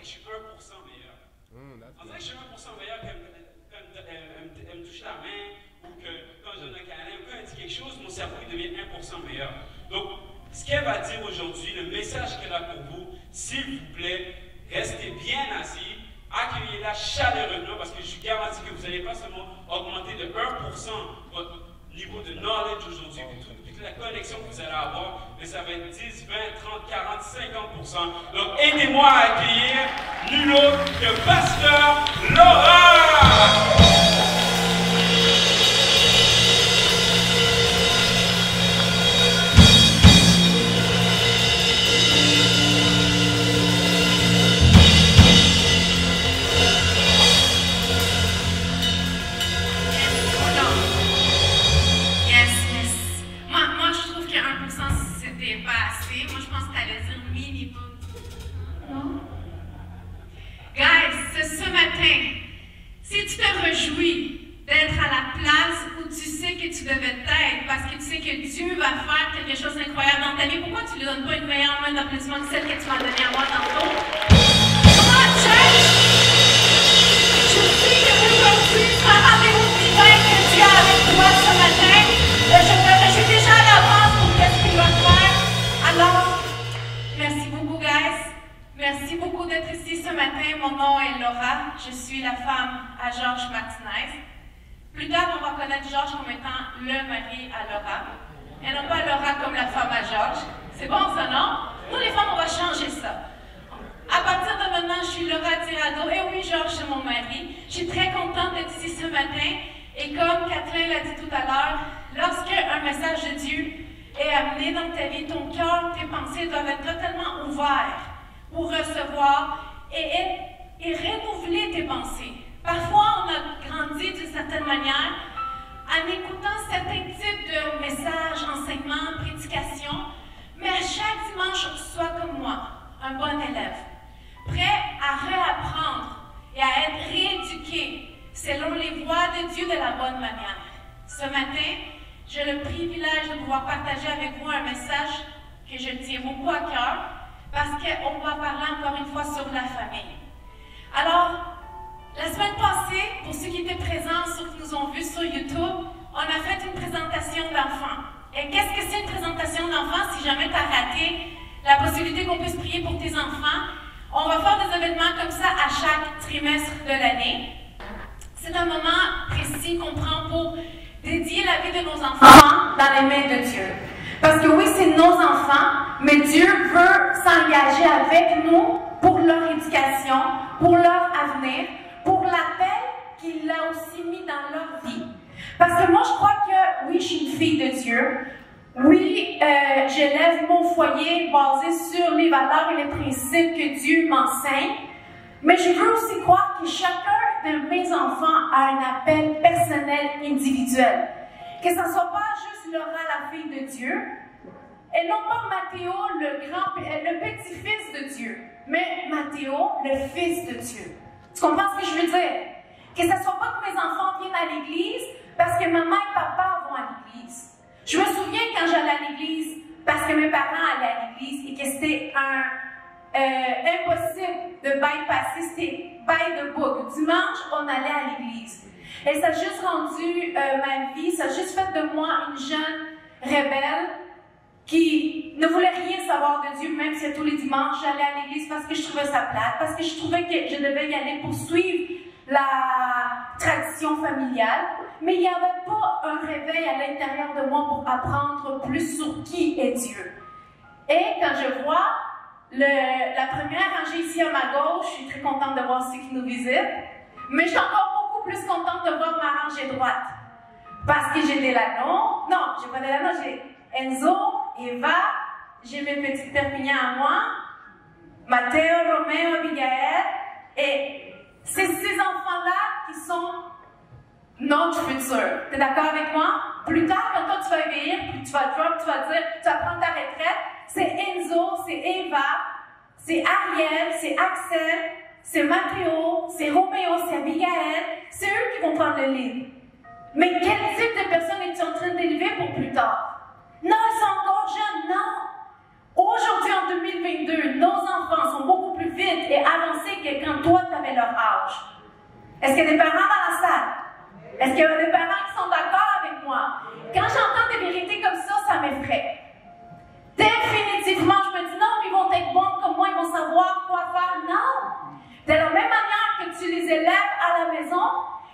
dirait que je suis 1% meilleur. On dirait que je suis 1% meilleur qu'elle me touche la main, ou que quand je donne un câlin, ou quand elle dit quelque chose, mon cerveau devient 1% meilleur. Donc, ce qu'elle va dire aujourd'hui, le message qu'elle a pour vous, s'il vous plaît, restez bien assis, accueillez-la chaleureusement, parce que je suis garanti que vous n'allez pas seulement augmenter de 1% votre niveau de knowledge aujourd'hui, toute la connexion que vous allez avoir, mais ça va être 10, 20, 30, 40, 50%. Donc, aidez-moi à accueillir nul autre que Pasteur Laura! Si tu te réjouis d'être à la place où tu sais que tu devais être, parce que tu sais que Dieu va faire quelque chose d'incroyable dans ta vie, pourquoi tu ne lui donnes pas une meilleure main d'applaudissement que celle que tu m'as donnée à moi tantôt? Comment, church? Je sais que aujourd'hui, c'est un rendez-vous divin que Dieu a avec toi ce matin. Je me réjouis déjà à l'avance pour ce qu'il va faire. Alors, merci beaucoup, guys. Merci beaucoup d'être ici ce matin. Mon nom est Laura. Je suis la femme à Georges Martinez. Plus tard, on va connaître Georges comme étant le mari à Laura. Et non pas Laura comme la femme à Georges. C'est bon ça, non? Nous, les femmes, on va changer ça. À partir de maintenant, je suis Laura Tirado. Et oui, Georges, c'est mon mari. Je suis très contente d'être ici ce matin. Et comme Kathleen l'a dit tout à l'heure, lorsque un message de Dieu est amené dans ta vie, ton cœur, tes pensées doivent être totalement ouverts pour recevoir et renouveler tes pensées. Parfois, on a grandi d'une certaine manière en écoutant certains types de messages, enseignements, prédications, mais à chaque dimanche, sois comme moi, un bon élève, prêt à réapprendre et à être rééduqué selon les voies de Dieu de la bonne manière. Ce matin, j'ai le privilège de pouvoir partager avec vous un message que je tiens beaucoup à cœur, parce qu'on va parler encore une fois sur la famille. Alors, la semaine passée, pour ceux qui étaient présents, ceux qui nous ont vus sur YouTube, on a fait une présentation d'enfants. Et qu'est-ce que c'est une présentation d'enfants? Si jamais tu as raté la possibilité qu'on puisse prier pour tes enfants, on va faire des événements comme ça à chaque trimestre de l'année. C'est un moment précis qu'on prend pour dédier la vie de nos enfants dans les mains de Dieu. Parce que oui, c'est nos enfants, mais Dieu veut s'engager avec nous pour leur éducation, pour leur avenir, pour l'appel qu'il a aussi mis dans leur vie. Parce que moi, je crois que oui, je suis une fille de Dieu. Oui, j'élève mon foyer basé sur les valeurs et les principes que Dieu m'enseigne. Mais je veux aussi croire que chacun de mes enfants a un appel personnel individuel. Que ce ne soit pas juste Laura, la fille de Dieu, et non pas Mathéo, le petit-fils de Dieu, mais Mathéo, le fils de Dieu. Tu comprends ce que je veux dire? Que ce ne soit pas que mes enfants viennent à l'église parce que maman et papa vont à l'église. Je me souviens quand j'allais à l'église parce que mes parents allaient à l'église et que c'était impossible de bypasser, c'était by the book. Dimanche, on allait à l'église. Et ça a juste rendu ma vie, ça a juste fait de moi une jeune rebelle qui ne voulait rien savoir de Dieu, même si tous les dimanches j'allais à l'église parce que je trouvais ça plate, parce que je trouvais que je devais y aller pour suivre la tradition familiale, mais il n'y avait pas un réveil à l'intérieur de moi pour apprendre plus sur qui est Dieu. Et quand je vois la première rangée ici à ma gauche, je suis très contente de voir ceux qui nous visitent, mais je suis encore beaucoup plus contente de voir ma rangée droite. Parce que j'ai Delano, non, j'ai pas Delano, j'ai Enzo, Eva, j'ai mes petites Perpignans à moi, Matteo, Roméo, Abigail, et c'est ces enfants-là qui sont notre futur. T'es d'accord avec moi? Plus tard, quand toi tu vas vieillir, puis tu vas drop, tu vas dire, tu vas prendre ta retraite, c'est Enzo, c'est Eva, c'est Ariel, c'est Axel, c'est Matteo, c'est Roméo, c'est Abigail, c'est eux qui vont prendre le lead. Mais quel type de personnes es-tu en train d'élever pour plus tard? Non, ils sont encore jeunes, non! Aujourd'hui, en 2022, nos enfants sont beaucoup plus vite et avancés qu'il y a des parents dans la salle? Est-ce qu'il y a des parents qui sont d'accord avec moi? Quand j'entends des vérités comme ça m'effraie. Définitivement, je me dis non, ils vont être bons comme moi, ils vont savoir quoi faire. Non! De la même manière que tu les élèves à la maison,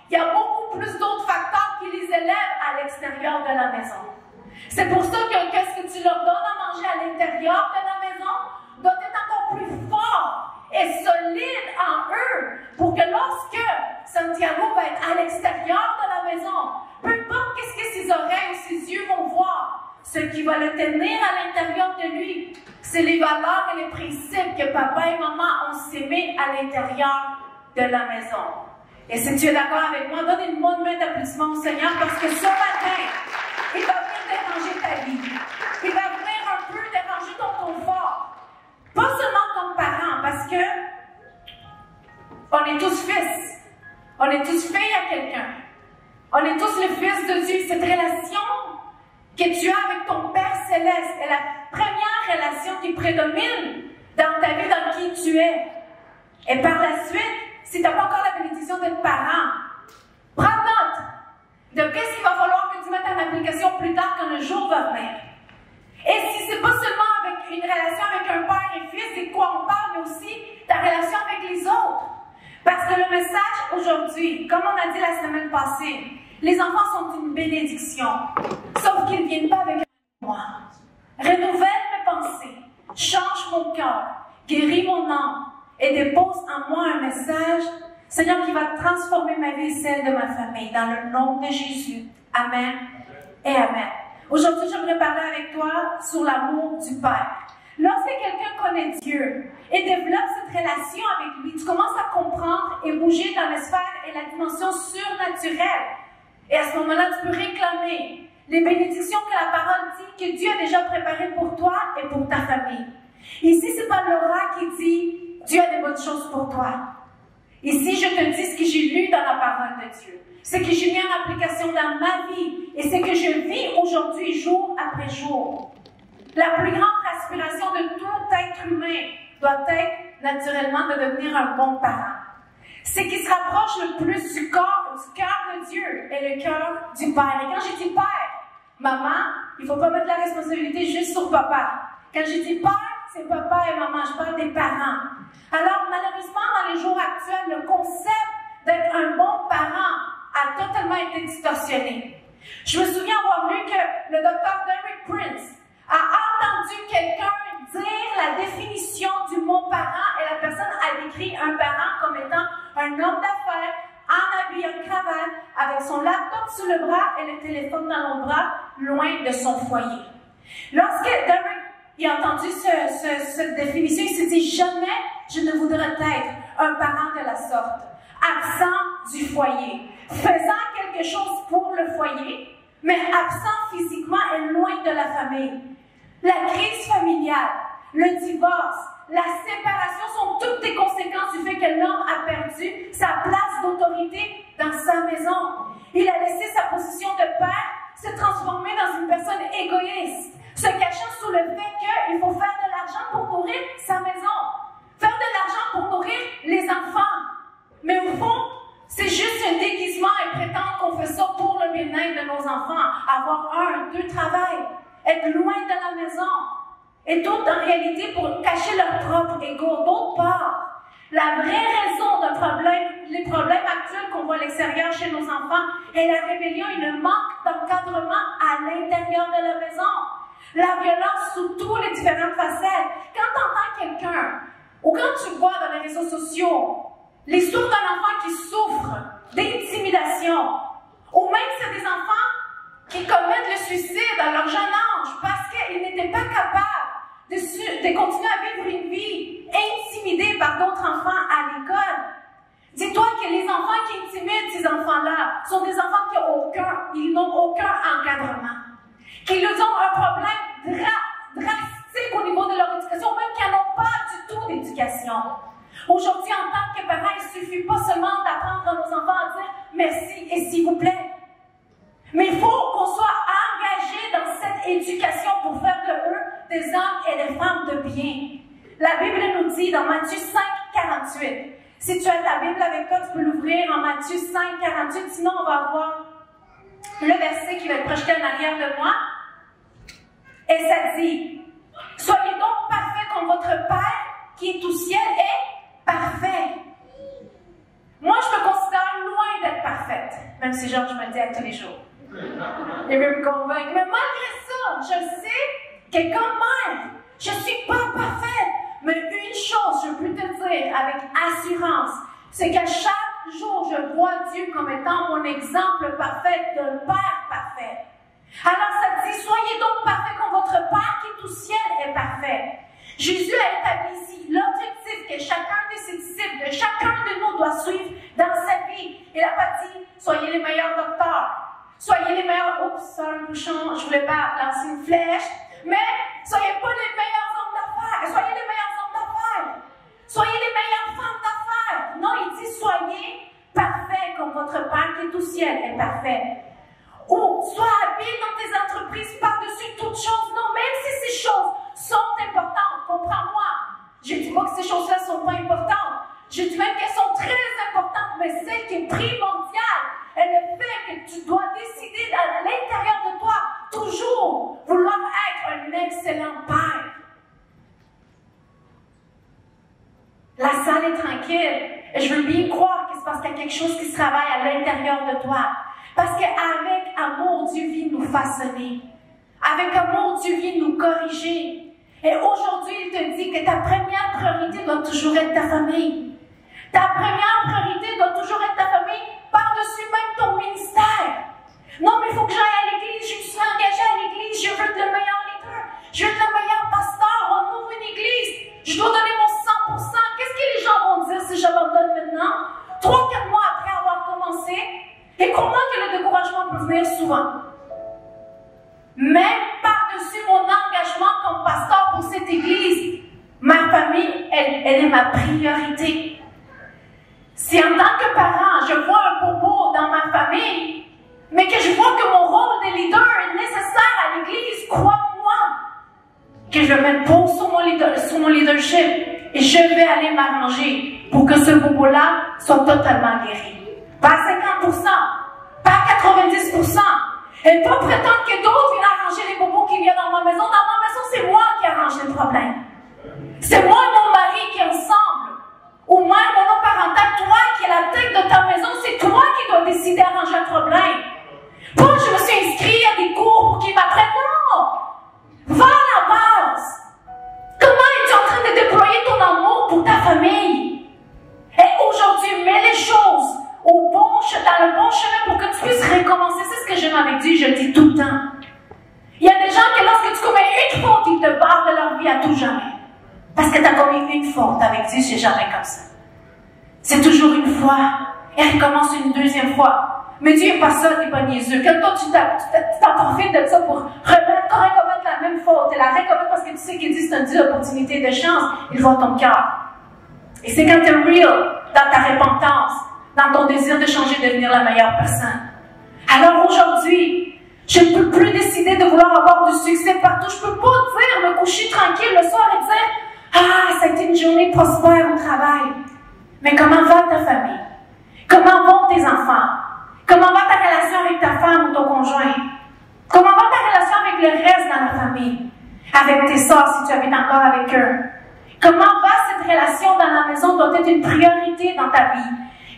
il y a beaucoup plus d'autres facteurs qui les élèvent à l'extérieur de la maison. C'est pour ça que qu'est-ce que tu leur donnes à manger à l'intérieur de la maison doit être encore plus fort et solide en eux pour que lorsque Santiago va être à l'extérieur de la maison, peu importe qu'est-ce que ses oreilles ou ses yeux vont voir, ce qui va le tenir à l'intérieur de lui, c'est les valeurs et les principes que papa et maman ont sémés à l'intérieur de la maison. Et si tu es d'accord avec moi, donne une bonne main d'applaudissement au Seigneur parce que ce matin, il va venir déranger ta vie. Il va venir un peu déranger ton confort. Pas seulement comme parent, parce que on est tous fils. On est tous filles à quelqu'un. On est tous le fils de Dieu. Cette relation que tu as avec ton Père Céleste est la première relation qui prédomine dans ta vie, dans qui tu es. Et par la suite, si tu n'as pas encore la bénédiction d'être parent, prends note de qu'est-ce qu'il va falloir que tu mettes en application plus tard quand le jour va venir. Et si c'est pas seulement avec une relation avec un père et fils, c'est de quoi on parle, mais aussi ta relation avec les autres. Parce que le message aujourd'hui, comme on a dit la semaine passée, les enfants sont une bénédiction, sauf qu'ils ne viennent pas avec moi. Renouvelle mes pensées, change mon cœur, guéris mon âme et dépose en moi un message, Seigneur, qui va transformer ma vie et celle de ma famille, dans le nom de Jésus. Amen et Amen. Aujourd'hui, j'aimerais parler avec toi sur l'amour du Père. Lorsque quelqu'un connaît Dieu et développe cette relation avec lui, tu commences à comprendre et bouger dans les sphères et la dimension surnaturelle. Et à ce moment-là, tu peux réclamer les bénédictions que la parole dit que Dieu a déjà préparées pour toi et pour ta famille. Ici, c'est pas Laura qui dit Dieu a des bonnes choses pour toi. Ici, je te dis ce que j'ai lu dans la parole de Dieu. Ce que j'ai mis en application dans ma vie et ce que je vis aujourd'hui, jour après jour. La plus grande aspiration de tout être humain doit être naturellement de devenir un bon parent. Ce qui se rapproche le plus du cœur de Dieu est le cœur du Père. Et quand j'ai dit Père, maman, il ne faut pas mettre la responsabilité juste sur papa. Quand j'ai dit Père, c'est papa et maman, je parle des parents. Alors, malheureusement, dans les jours actuels, le concept d'être un bon parent a totalement été distorsionné. Je me souviens avoir lu que le docteur Derek Prince a entendu quelqu'un dire la définition du mot parent et la personne a décrit un parent comme étant un homme d'affaires en habit, en cravate, avec son laptop sous le bras et le téléphone dans l'autre bras, loin de son foyer. Lorsque Derek a entendu cette définition, il s'est dit jamais je ne voudrais être un parent de la sorte, absent du foyer, faisant quelque chose pour le foyer, mais absent physiquement et loin de la famille. La crise familiale, le divorce, la séparation sont toutes des conséquences du fait que l'homme a perdu sa place d'autorité dans sa maison. Il a laissé sa position de père se transformer dans une personne égoïste, se cachant sous le fait qu'il faut faire de l'argent pour nourrir sa maison, faire de l'argent pour nourrir les enfants. Mais au fond, c'est juste un déguisement et prétendre qu'on fait ça pour le bien-être de nos enfants, avoir 1, 2 travail, être loin de la maison, et d'autres en réalité pour cacher leur propre ego. D'autre part, la vraie raison de problème, les problèmes actuels qu'on voit à l'extérieur chez nos enfants est la rébellion et le manque d'encadrement à l'intérieur de la maison. La violence sous toutes les différentes facettes. Quand tu entends quelqu'un, ou quand tu vois dans les réseaux sociaux, l'histoire d'un enfant qui souffre d'intimidation, ou même c'est des enfants qui commettent le suicide à leur jeune âge parce qu'ils n'étaient pas capables de continuer à vivre une vie intimidée par d'autres enfants à l'école. Dis-toi que les enfants qui intimident ces enfants-là sont des enfants qui n'ont aucun encadrement, qu'ils ont un problème drastique au niveau de leur éducation, même qui n'ont pas du tout d'éducation. Aujourd'hui, en tant que parents, il ne suffit pas seulement d'apprendre à nos enfants à dire merci et s'il vous plaît. Mais il faut qu'on soit engagés dans cette éducation pour faire de eux des hommes et des femmes de bien. La Bible nous dit dans Matthieu 5, 48, Si tu as ta Bible avec toi, tu peux l'ouvrir en Matthieu 5, 48. Sinon, on va voir le verset qui va être projeté en arrière de moi. Et ça dit, « Soyez donc parfaits comme votre Père qui est au ciel est parfait. » Moi, je me considère loin d'être parfaite, même si Georges me le dit à tous les jours. Il veut me convaincre. Mais malgré ça, je sais que comme mère, je ne suis pas parfaite. Mais une chose, je peux te dire avec assurance, c'est que chaque jour, je vois Dieu comme étant mon exemple parfait d'un Père parfait. Alors ça dit, soyez donc parfaits comme votre Père qui est au ciel est parfait. Jésus a établi ici l'objectif que chacun de ses disciples, que chacun de nous doit suivre dans sa vie. Il n'a pas dit, soyez les meilleurs docteurs, soyez les meilleurs, oups, ça un bouchon, je voulais pas lancer une flèche, mais soyez pas les meilleurs hommes d'affaires, soyez les meilleurs hommes d'affaires, soyez les meilleures femmes d'affaires. Non, il dit, soyez parfaits comme votre Père qui est au ciel est parfait. Ou sois habile dans tes entreprises par-dessus toutes choses. Non, même si ces choses sont importantes, comprends-moi. Je ne dis pas que ces choses-là ne sont pas importantes. Je dis même qu'elles sont très importantes, mais celle qui est primordiale est le fait que tu dois décider à l'intérieur de toi, toujours, vouloir être un excellent Père. La salle est tranquille, et je veux bien croire qu'il se passe quelque chose qui se travaille à l'intérieur de toi. Parce qu'avec amour, Dieu vient nous façonner. Avec amour, Dieu vient nous corriger. Et aujourd'hui, il te dit que ta première priorité doit toujours être ta famille. Ta première priorité doit toujours être ta famille, par-dessus même ton ministère. Non, mais il faut que j'aille à l'église, je me suis engagée à l'église, je veux être le meilleur leader, je veux être le meilleur pasteur, on ouvre une église, je dois donner mon 100%. Qu'est-ce que les gens vont dire si j'abandonne maintenant? 3-4 mois après avoir commencé, et comment que le découragement peut venir souvent? Même par-dessus mon engagement comme pasteur pour cette église, ma famille, elle est ma priorité. Si en tant que parent, je vois un bobo dans ma famille, mais que je vois que mon rôle de leader est nécessaire à l'église, crois-moi, que je vais mettre pause sur mon leadership et je vais aller m'arranger pour que ce bobo-là soit totalement guéri. Pas à 50%, pas à 90%. Et pas prétendre que d'autres viennent arranger les bobos qui viennent dans ma maison. Dans ma maison, c'est moi qui arrange le problème. C'est moi et mon mari qui ensemble. Ou même mon parental, toi qui es la tête de ta maison, c'est toi qui dois décider d'arranger un problème. Pas je me suis inscrit à des cours pour qu'ils m'apprennent. Non! Va à la base. Comment es-tu en train de déployer ton amour pour ta famille? Et aujourd'hui, mets les choses dans le bon chemin pour que tu puisses recommencer. C'est ce que j'aime avec Dieu, je le dis tout le temps. Il y a des gens que lorsque tu commets une faute, ils te barrent de leur vie à tout jamais. Parce que tu as commis une faute avec Dieu, c'est jamais comme ça. C'est toujours une fois, et elle recommence une deuxième fois. Mais Dieu n'est pas ça, tu n'es pas niaiseux. Quand toi, tu t'en profites de ça pour recommettre la même faute, et la recommettre parce que tu sais qu'il dit c'est une Dieu d'opportunité, de chance, il voit ton cœur. Et c'est quand tu es real dans ta repentance, dans ton désir de changer, de devenir la meilleure personne. Alors aujourd'hui, je ne peux plus décider de vouloir avoir du succès partout. Je ne peux pas dire, me coucher tranquille le soir et dire « Ah, ça a été une journée prospère au travail. » Mais comment va ta famille? Comment vont tes enfants? Comment va ta relation avec ta femme ou ton conjoint? Comment va ta relation avec le reste dans la famille? Avec tes sœurs, si tu habites encore avec eux? Comment va cette relation dans la maison doit être une priorité dans ta vie?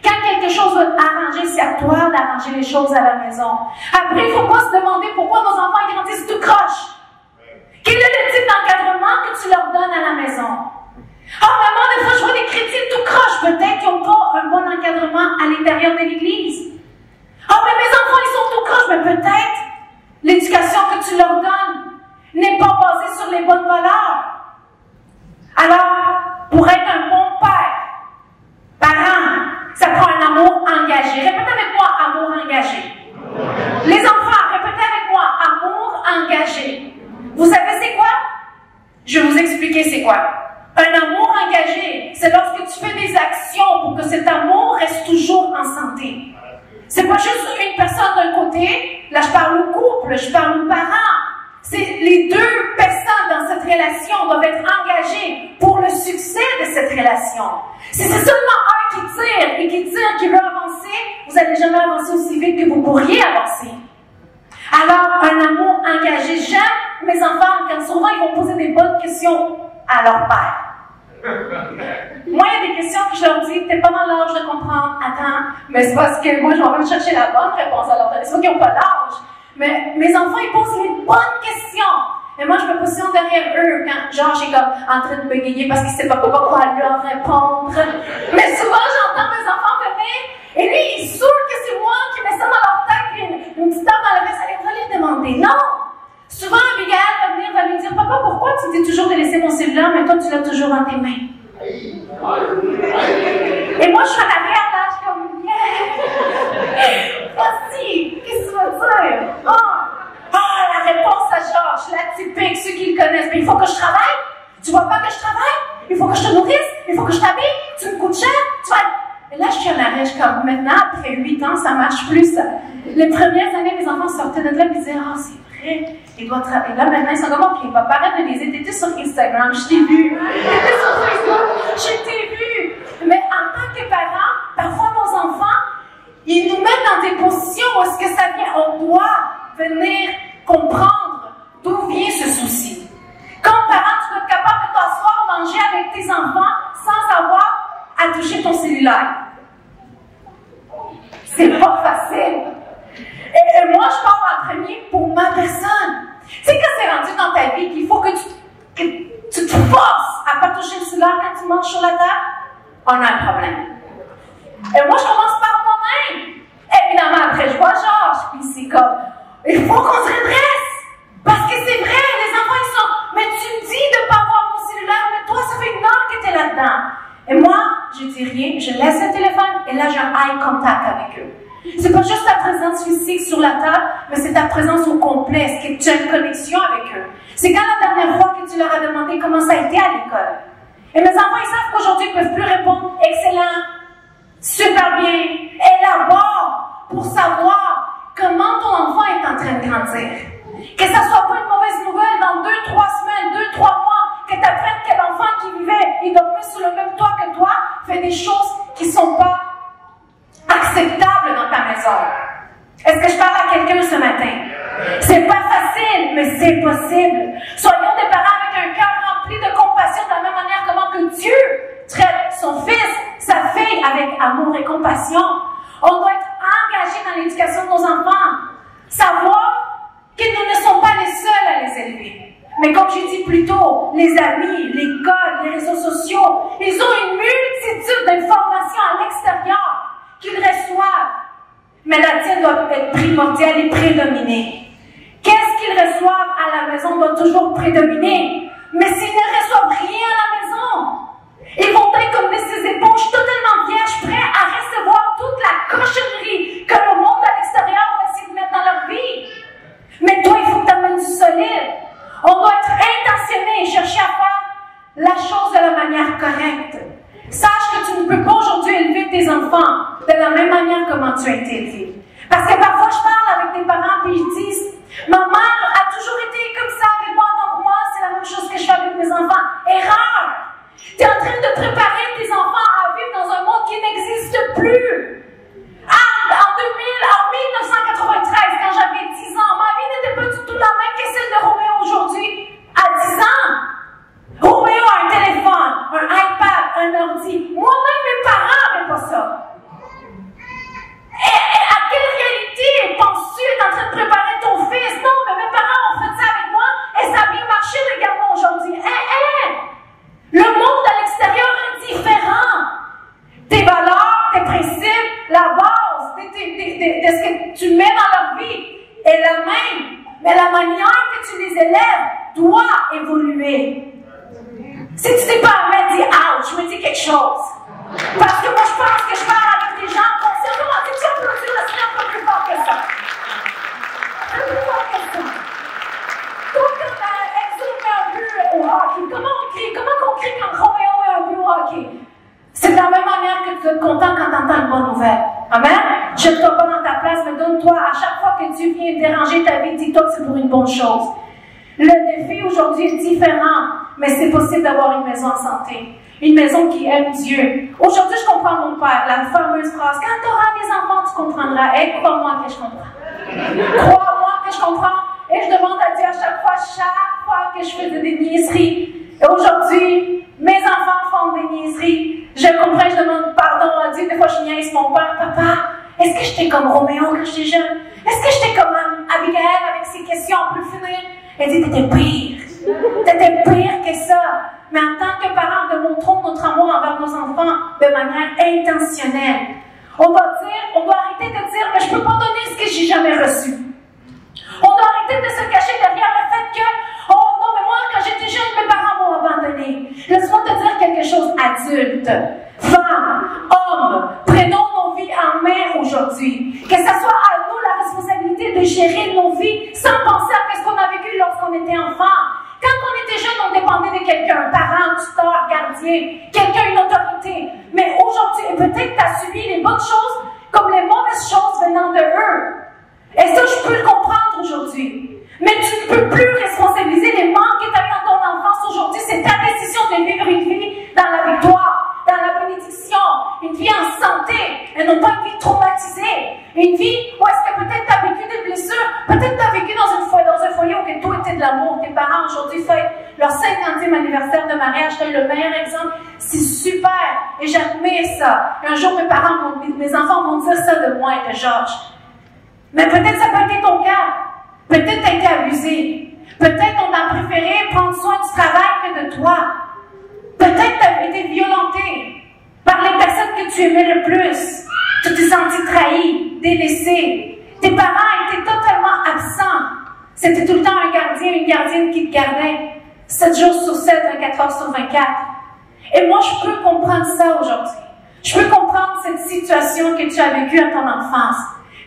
Quand quelque chose va t'arranger, c'est à toi d'arranger les choses à la maison. Après, il ne faut pas se demander pourquoi nos enfants grandissent tout croche. Quel est le type d'encadrement que tu leur donnes à la maison? Oh, maman, des fois, je vois des chrétiens tout croche. Peut-être qu'ils n'ont pas un bon encadrement à l'intérieur de l'Église. Oh, mais mes enfants, ils sont tout croche. Mais peut-être l'éducation que tu leur donnes n'est pas basée sur les bonnes valeurs. Alors, pour être un bon père, parent, ça prend un amour engagé. Répétez avec moi, amour engagé. Les enfants, répétez avec moi, amour engagé. Vous savez c'est quoi? Je vais vous expliquer c'est quoi. Un amour engagé, c'est lorsque tu fais des actions pour que cet amour reste toujours en santé. C'est pas juste une personne d'un côté, là je parle au couple, je parle aux parents. Les deux personnes dans cette relation doivent être engagées pour le succès de cette relation. Si c'est seulement un qui tire, qui veut avancer, vous n'allez jamais avancer aussi vite que vous pourriez avancer. Alors, un amour engagé. J'aime mes enfants quand souvent ils vont poser des bonnes questions à leur père. Moi, il y a des questions que je leur dis, t'es pas dans l'âge de comprendre, attends, mais c'est parce que moi, je vais même chercher la bonne réponse à leur donner. C'est pas qu'ils n'ont pas l'âge, mais mes enfants, ils posent les bonnes questions. Et moi, je me positionne derrière eux quand, genre, j'ai comme en train de bégayer parce qu'ils ne savent pas quoi leur répondre. Mais souvent, j'entends mes enfants venir, et lui, il est sûr que c'est moi qui mets ça dans leur tête, puis une petite tape dans la veste, allez, va lui demander. Non! Souvent, Abigail va venir, va lui dire, papa, pourquoi tu dis toujours de laisser mon cellulaire, mais toi, tu l'as toujours dans tes mains? Et moi, je suis à l'arrière, là, je suis comme, yeah! Voici, qu'est-ce que tu vas dire? La réponse à Georges, la typique, ceux qui le connaissent. Mais il faut que je travaille. Tu vois pas que je travaille? Il faut que je te nourrisse. Il faut que je t'habille. Tu me coûtes cher. Tu vas... Et là, je suis en arrêt. Comme maintenant, après 8 ans, ça marche plus. Les premières années, mes enfants sortaient de là et disaient, ah, c'est vrai, il doit travailler. Là, maintenant, ils sont comme, ok, papa, arrête de les aider. T'étais sur Instagram, je t'ai vu. T'étais sur Facebook, je t'ai vu. Mais en tant que parents, parfois, nos enfants, ils nous mettent dans des positions où est-ce que ça vient. On doit venir comprendre d'où vient ce souci. Comme parent, tu dois être capable de t'asseoir, manger avec tes enfants sans avoir à toucher ton cellulaire. C'est pas facile. Et moi, je parle en premier pour ma personne. Tu sais, quand c'est rendu dans ta vie qu'il faut que tu te forces à pas toucher le cellulaire quand tu manges sur la table, on a un problème. Et moi, je commence par moi-même. Évidemment, après, je vois Georges, puis c'est comme, il faut qu'on se redresse. Parce que c'est vrai, les enfants, ils sont, mais tu me dis de ne pas avoir mon cellulaire, mais toi, ça fait une heure que tu es là-dedans. Et moi, je dis rien, je laisse le téléphone, et là, j'ai un eye contact avec eux. C'est pas juste ta présence physique sur la table, mais c'est ta présence au complet, est-ce que tu as une connexion avec eux. C'est quand la dernière fois que tu leur as demandé comment ça a été à l'école. Et mes enfants, ils savent qu'aujourd'hui, ils ne peuvent plus répondre « excellent »,« super bien », élabore pour savoir comment ton enfant est en train de grandir. Que ça soit pas une mauvaise nouvelle dans 2-3 semaines, 2-3 mois, que tu apprennes que l'enfant qui vivait, il dormait sous le même toit que toi, fait des choses qui ne sont pas acceptables dans ta maison. Est-ce que je parle à quelqu'un ce matin? C'est pas facile, mais c'est possible. Soyons des parents avec un cœur rempli de compassion de la même manière comment que Dieu traite son fils, sa fille avec amour et compassion. On doit être engagé dans l'éducation de nos enfants. Savoir que nous ne sommes pas les seuls à les élever. Mais comme j'ai dit plus tôt, les amis, l'école, les réseaux sociaux, ils ont une multitude d'informations à l'extérieur qu'ils reçoivent. Mais la tienne doit être primordiale et prédominer. Qu'est-ce qu'ils reçoivent à la maison doit toujours prédominer. Mais s'ils ne reçoivent rien à la maison, ils vont être comme ces éponges totalement vierges, prêts à recevoir toute la cochonnerie que le monde à l'extérieur va essayer de mettre dans leur vie. Mais toi, il faut que tu amènes du solide. On doit être intentionné et chercher à faire la chose de la manière correcte. Sache que tu ne peux pas aujourd'hui élever tes enfants de la même manière comment tu as été élevé. Parce que parfois, je parle avec des parents et ils disent « Ma mère a toujours été comme ça avec moi, donc moi, c'est la même chose que je fais avec mes enfants. » Erreur! Tu es en train de préparer tes enfants à vivre dans un monde qui n'existe plus. En 1993, quand j'avais 10 ans, ma vie n'était pas du tout la même que celle de Roméo aujourd'hui. À 10 ans, Roméo a un téléphone, un iPad, un ordi. Moi-même, mes parents n'avaient pas ça. Et à quelle réalité penses-tu être en train de préparer ton fils? Non, mais mes parents ont fait ça avec moi et ça a bien marché, regarde-moi aujourd'hui. Le monde à l'extérieur est différent. Tes valeurs, tes principes, la base de ce que tu mets dans leur vie est la même. Mais la manière que tu les élèves doit évoluer. Si tu t'es pas à dis ouch, je me dis quelque chose. Parce que moi, je pense que je parle avec des gens conscients. Comment tu applaudis le Seigneur un peu plus fort que ça? Un peu plus fort que ça. Donc, quand Exo met un but au hockey, comment on crie? Comment on crie quand Roméo met un but au hockey? C'est de la même manière que tu es content quand tu entends une bonne nouvelle. Amen? Jette-toi pas dans ta place, mais donne-toi, à chaque fois que Dieu vient déranger ta vie, dis-toi que c'est pour une bonne chose. Le défi aujourd'hui est différent, mais c'est possible d'avoir une maison en santé. Une maison qui aime Dieu. Aujourd'hui, je comprends mon père, la fameuse phrase « Quand tu auras des enfants, tu comprendras. » Et crois-moi que je comprends. Crois-moi que je comprends. Et je demande à Dieu à chaque fois que je fais des niaiseries. Et aujourd'hui, mes enfants font des niaiseries. Je comprends, je demande pardon à Dieu. Des fois, je niaise mon père. Papa, est-ce que j'étais comme Roméo quand j'étais jeune? Est-ce que j'étais comme Abigail avec ses questions plus finir? Elle dit, t'étais pire. T'étais pire que ça. Mais en tant que parents, démontrons notre amour envers nos enfants de manière intentionnelle. On doit arrêter de dire, mais je ne peux pas donner ce que j'ai jamais reçu. On doit arrêter de se cacher derrière le fait que, oh non, mais moi, quand j'étais jeune, mes parents m'ont abandonné. Laisse-moi te dire quelque chose, adulte, femme, homme, prenons nos vies en main aujourd'hui. Que ce soit à nous la responsabilité de gérer nos vies sans penser à ce qu'on a vécu lorsqu'on était enfant. Quand on était jeune, on dépendait de quelqu'un, parent, tuteur, gardien, quelqu'un, une autorité. Mais aujourd'hui, peut-être que tu as subi les bonnes choses comme les mauvaises choses venant de eux. Et ça, je peux le comprendre aujourd'hui. Mais tu ne peux plus responsabiliser les manques que tu as eu dans ton enfance aujourd'hui. C'est ta décision de vivre une vie dans la victoire, dans la bénédiction, une vie en santé, et non pas une vie traumatisée. Une vie où est-ce que peut-être tu as vécu des blessures, peut-être tu as vécu dans un foyer où que tout était de l'amour. Tes parents aujourd'hui fêtent leur 50e anniversaire de mariage. Tu as eu le meilleur exemple. C'est super et j'admire ça. Et un jour, mes enfants vont dire ça de moi et de Georges. Mais peut-être ça peut être ton cas. Peut-être tu as été abusé. Peut-être on a préféré prendre soin du travail que de toi. Peut-être tu as été violenté par les personnes que tu aimais le plus. Tu t'es senti trahi, délaissé. Tes parents étaient totalement absents. C'était tout le temps un gardien, une gardienne qui te gardait. 7 jours sur 7, 24 heures sur 24. Et moi, je peux comprendre ça aujourd'hui. Je peux comprendre cette situation que tu as vécue à ton enfance.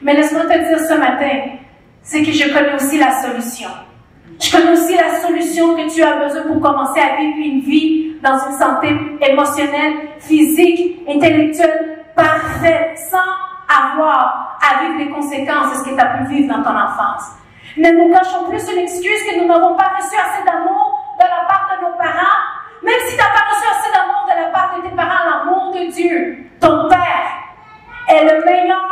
Mais laisse-moi te dire ce matin, c'est que je connais aussi la solution. Je connais aussi la solution que tu as besoin pour commencer à vivre une vie dans une santé émotionnelle, physique, intellectuelle, parfaite, sans avoir à vivre les conséquences de ce que tu as pu vivre dans ton enfance. Ne nous cachons plus une excuse que nous n'avons pas reçu assez d'amour de la part de nos parents. Même si tu n'as pas reçu assez d'amour de la part de tes parents, l'amour de Dieu, ton Père, est le meilleur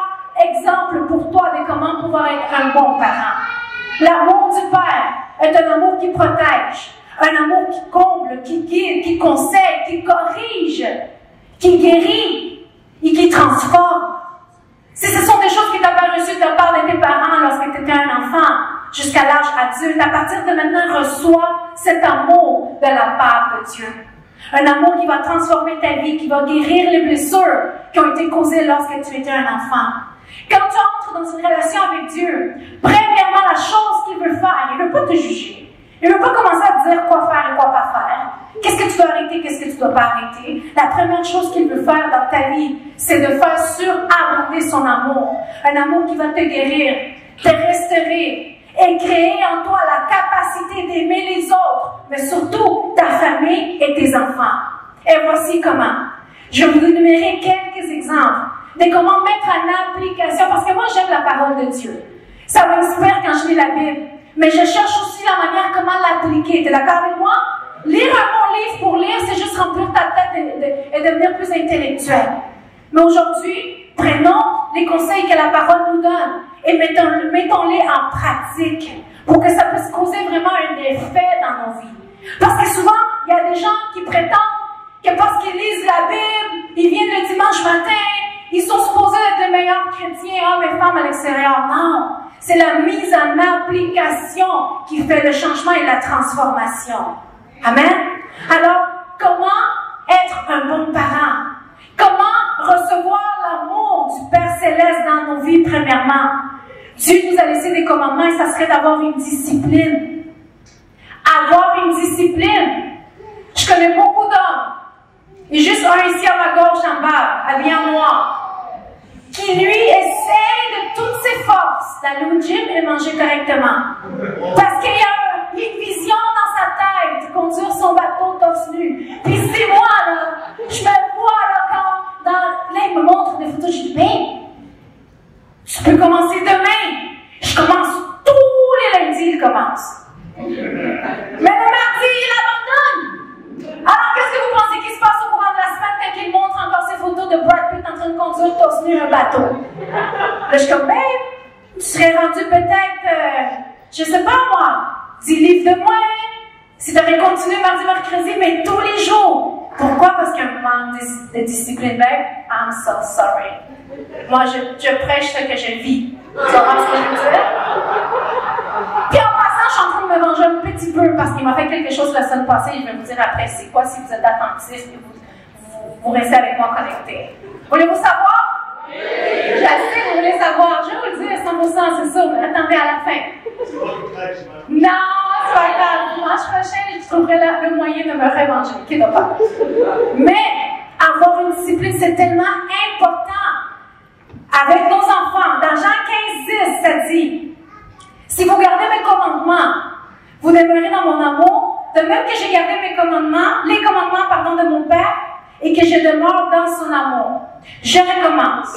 exemple pour toi de comment pouvoir être un bon parent. L'amour du Père est un amour qui protège, un amour qui comble, qui guide, qui conseille, qui corrige, qui guérit et qui transforme. Si ce sont des choses que tu n'as pas reçues de la part de tes parents lorsque tu étais un enfant, jusqu'à l'âge adulte, à partir de maintenant, reçois cet amour de la part de Dieu. Un amour qui va transformer ta vie, qui va guérir les blessures qui ont été causées lorsque tu étais un enfant. Quand tu entres dans une relation avec Dieu, premièrement, la chose qu'il veut faire, il ne veut pas te juger. Il ne veut pas commencer à te dire quoi faire et quoi pas faire. Qu'est-ce que tu dois arrêter, qu'est-ce que tu ne dois pas arrêter. La première chose qu'il veut faire dans ta vie, c'est de faire surabonder son amour. Un amour qui va te guérir, te restaurer et créer en toi la capacité d'aimer les autres, mais surtout ta famille et tes enfants. Et voici comment. Je vais vous énumérer quelques exemples de comment mettre en application, parce que moi j'aime la parole de Dieu. Ça m'inspire quand je lis la Bible, mais je cherche aussi la manière comment l'appliquer. Tu es d'accord avec moi? Lire un bon livre pour lire, c'est juste remplir ta tête et devenir plus intellectuel. Mais aujourd'hui, prenons les conseils que la parole nous donne et mettons-les en pratique pour que ça puisse causer vraiment un effet dans nos vies. Parce que souvent, il y a des gens qui prétendent que parce qu'ils lisent la Bible, ils viennent le dimanche matin, ils sont supposés être les meilleurs chrétiens, hommes et femmes à l'extérieur. Non, c'est la mise en application qui fait le changement et la transformation. Amen? Alors, comment être un bon parent? Comment recevoir l'amour du Père Céleste dans nos vies, premièrement? Dieu nous a laissé des commandements et ça serait d'avoir une discipline. Avoir une discipline. Je connais beaucoup d'hommes. Il y a juste un ici à ma gauche en bas, habillé en noir, qui lui essaye de toutes ses forces d'aller au gym et manger correctement. Parce qu'il y a une vision dans sa tête, conduire son bateau torse nu. Puis c'est moi, là, je me vois, là, quand là, il me montre des photos, je dis, ben, tu peux commencer demain. Je commence tous les lundis, il commence. je sais pas moi, 10 livres de moins, si tu avais continué mardi, mercredi, mais tous les jours. Pourquoi? Parce qu'il y a un manque de discipline. Ben, I'm so sorry. Moi, je prêche ce que je vis. Tu comprends ce que je veux dire? Puis en passant, je suis en train de me venger un petit peu parce qu'il m'a fait quelque chose la semaine passée. Je vais vous dire après c'est quoi si vous êtes attentifs et vous restez avec moi connectés. Voulez-vous savoir? Oui! Je sais, vous voulez savoir. Je vais vous le dire 100%, c'est ça, mais attendez à la fin. Non, c'est pas grave. Dimanche prochain, je trouverai le moyen de me révenger. OK, d'accord? Mais avoir une discipline, c'est tellement important. Avec nos enfants, dans Jean 15, 10, ça dit, si vous gardez mes commandements, vous demeurez dans mon amour, de même que j'ai gardé les commandements, de mon Père, et que je demeure dans son amour. Je recommence.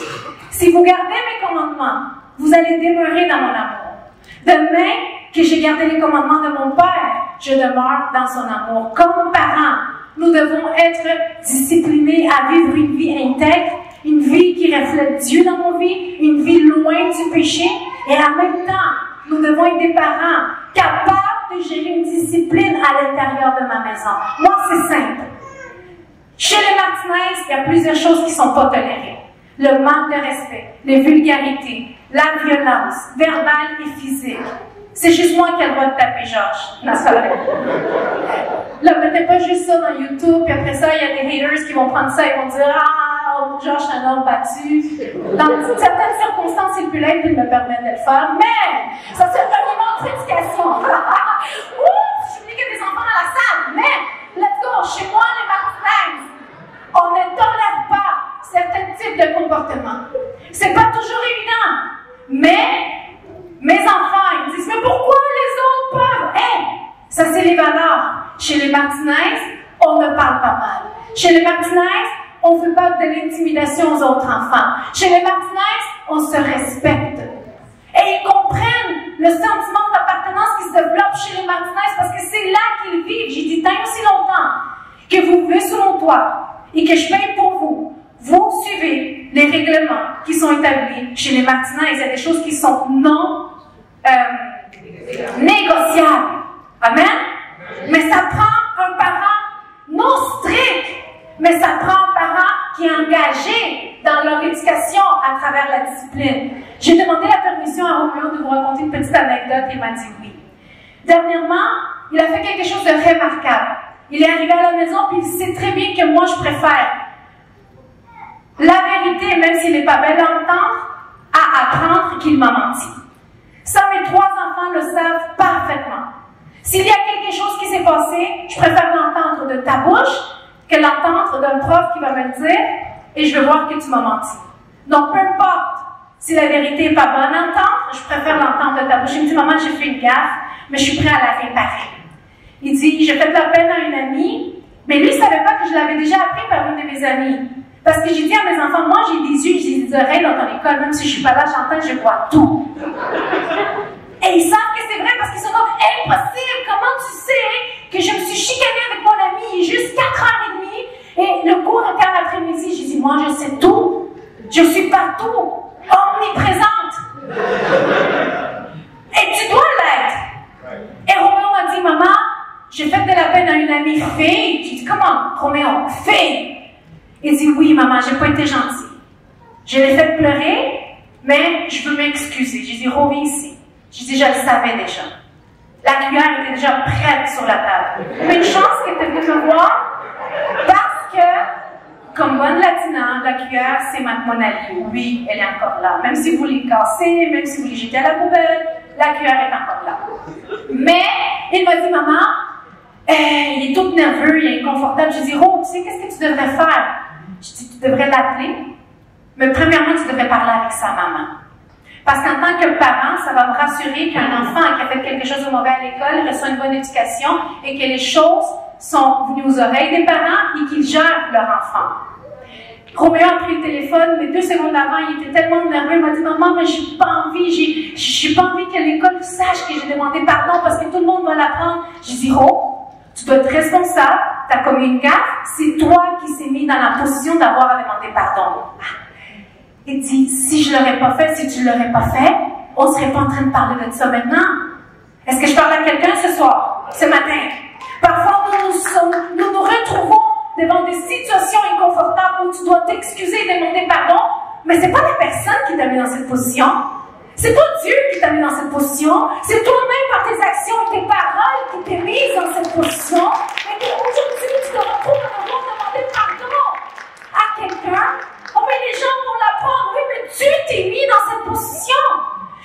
Si vous gardez mes commandements, vous allez demeurer dans mon amour. De même que j'ai gardé les commandements de mon Père, je demeure dans son amour. Comme parents, nous devons être disciplinés à vivre une vie intègre, une vie qui reflète Dieu dans nos vies, une vie loin du péché, et en même temps, nous devons être des parents capables de gérer une discipline à l'intérieur de ma maison. Moi, c'est simple. Chez les Martinez, il y a plusieurs choses qui ne sont pas tolérées. Le manque de respect, les vulgarités, la violence, verbale et physique. C'est juste moi qui ai le droit de taper Georges. Non, c'est pas vrai. Là, mettez pas juste ça dans YouTube, puis après ça, il y a des haters qui vont prendre ça et vont dire « Ah, Georges, c'est un homme battu. » Dans certaines circonstances, c'est plus laid qu'il me permet de le faire, mais ça, c'est un autre éducation. Ouh, je me dis qu'il y a des enfants dans la salle, mais let's go, chez moi, les Martinez, on ne tolère pas certains types de comportements. C'est pas toujours évident, mais mes enfants, ils disent, mais pourquoi les autres peuvent? Hey, ça c'est les valeurs. Chez les Martinez, on ne parle pas mal. Chez les Martinez, on ne fait pas de l'intimidation aux autres enfants. Chez les Martinez, on se respecte. Et ils comprennent le sentiment d'appartenance qui se développe chez les Martinez parce que c'est là qu'ils vivent. J'ai dit tant aussi longtemps que vous vivez sous mon toit et que je paye pour vous. Vous suivez les règlements qui sont établis chez les Martinez. Il y a des choses qui sont non négociables. Amen? Mais ça prend un parent non strict, mais ça prend un parent qui est engagé dans leur éducation à travers la discipline. J'ai demandé la permission à Roméo de vous raconter une petite anecdote et il m'a dit oui. Dernièrement, il a fait quelque chose de remarquable. Il est arrivé à la maison puis il sait très bien que moi je préfère la vérité, même s'il n'est pas belle à entendre, à apprendre qu'il m'a menti. Ça, mes 3 enfants le savent parfaitement. S'il y a quelque chose qui s'est passé, je préfère l'entendre de ta bouche que l'entendre d'un prof qui va me le dire et je veux voir que tu m'as menti. Donc, peu importe si la vérité n'est pas bonne à entendre, je préfère l'entendre de ta bouche. Il me dit, maman, j'ai fait une gaffe, mais je suis prêt à la réparer. Il dit, j'ai fait de la peine à une amie, mais lui, il ne savait pas que je l'avais déjà appris par une de mes amies. Parce que j'ai dit à mes enfants, moi, j'ai des yeux, j'ai des oreilles dans ton école, même si je ne suis pas là, j'entends, je vois tout. Et ils savent que c'est vrai parce qu'ils sont donc impossible. Comment tu sais que je me suis chicanée avec mon ami, il est juste 4h30 et le cours était à l'après-midi. J'ai dit, moi, je sais tout. Je suis partout, omniprésente. Et tu dois l'être. Et Roméo m'a dit, maman, j'ai fait de la peine à une amie fille. J'ai dit, comment, Roméo, fille? Il dit, oui, maman, j'ai pas été gentille. Je l'ai fait pleurer, mais je veux m'excuser. J'ai dit, reviens ici. J'ai dit, je le savais déjà. La cuillère était déjà prête sur la table. Mais une chance qu'elle était venue me voir, parce que, comme bonne latina, la cuillère, c'est mon allié. Oui, elle est encore là. Même si vous voulez casser, même si vous voulez jeter à la poubelle, la cuillère est encore là. Mais, il m'a dit, maman, il est tout nerveux, il est inconfortable. J'ai dit, oh, tu sais, qu'est-ce que tu devrais faire? Je dis, tu devrais l'appeler. Mais premièrement, tu devrais parler avec sa maman. Parce qu'en tant que parent, ça va me rassurer qu'un enfant qui a fait quelque chose de mauvais à l'école reçoit une bonne éducation et que les choses sont venues aux oreilles des parents et qu'ils gèrent leur enfant. Roméo a pris le téléphone, mais 2 secondes avant, il était tellement nerveux, il m'a dit, maman, mais j'ai pas envie, j'ai pas envie que l'école sache que j'ai demandé pardon parce que tout le monde va l'apprendre. J'ai dit, oh, tu dois être responsable, tu as commis une gaffe, c'est toi qui s'es mis dans la position d'avoir à demander pardon. Il dit, si je l'aurais pas fait, si tu l'aurais pas fait, on serait pas en train de parler de ça maintenant. Est-ce que je parle à quelqu'un ce soir, ce matin? Parfois, nous nous retrouvons devant des situations inconfortables où tu dois t'excuser et demander pardon, mais c'est pas la personne qui t'a mis dans cette position. C'est pas Dieu qui t'a mis dans cette position. C'est toi-même par tes actions et tes paroles qui t'es mise dans cette position. Et qu'aujourd'hui, tu te retrouves à devoir demander pardon à quelqu'un. Oh, mais les gens vont l'apprendre. Oui, mais Dieu t'es mis dans cette position.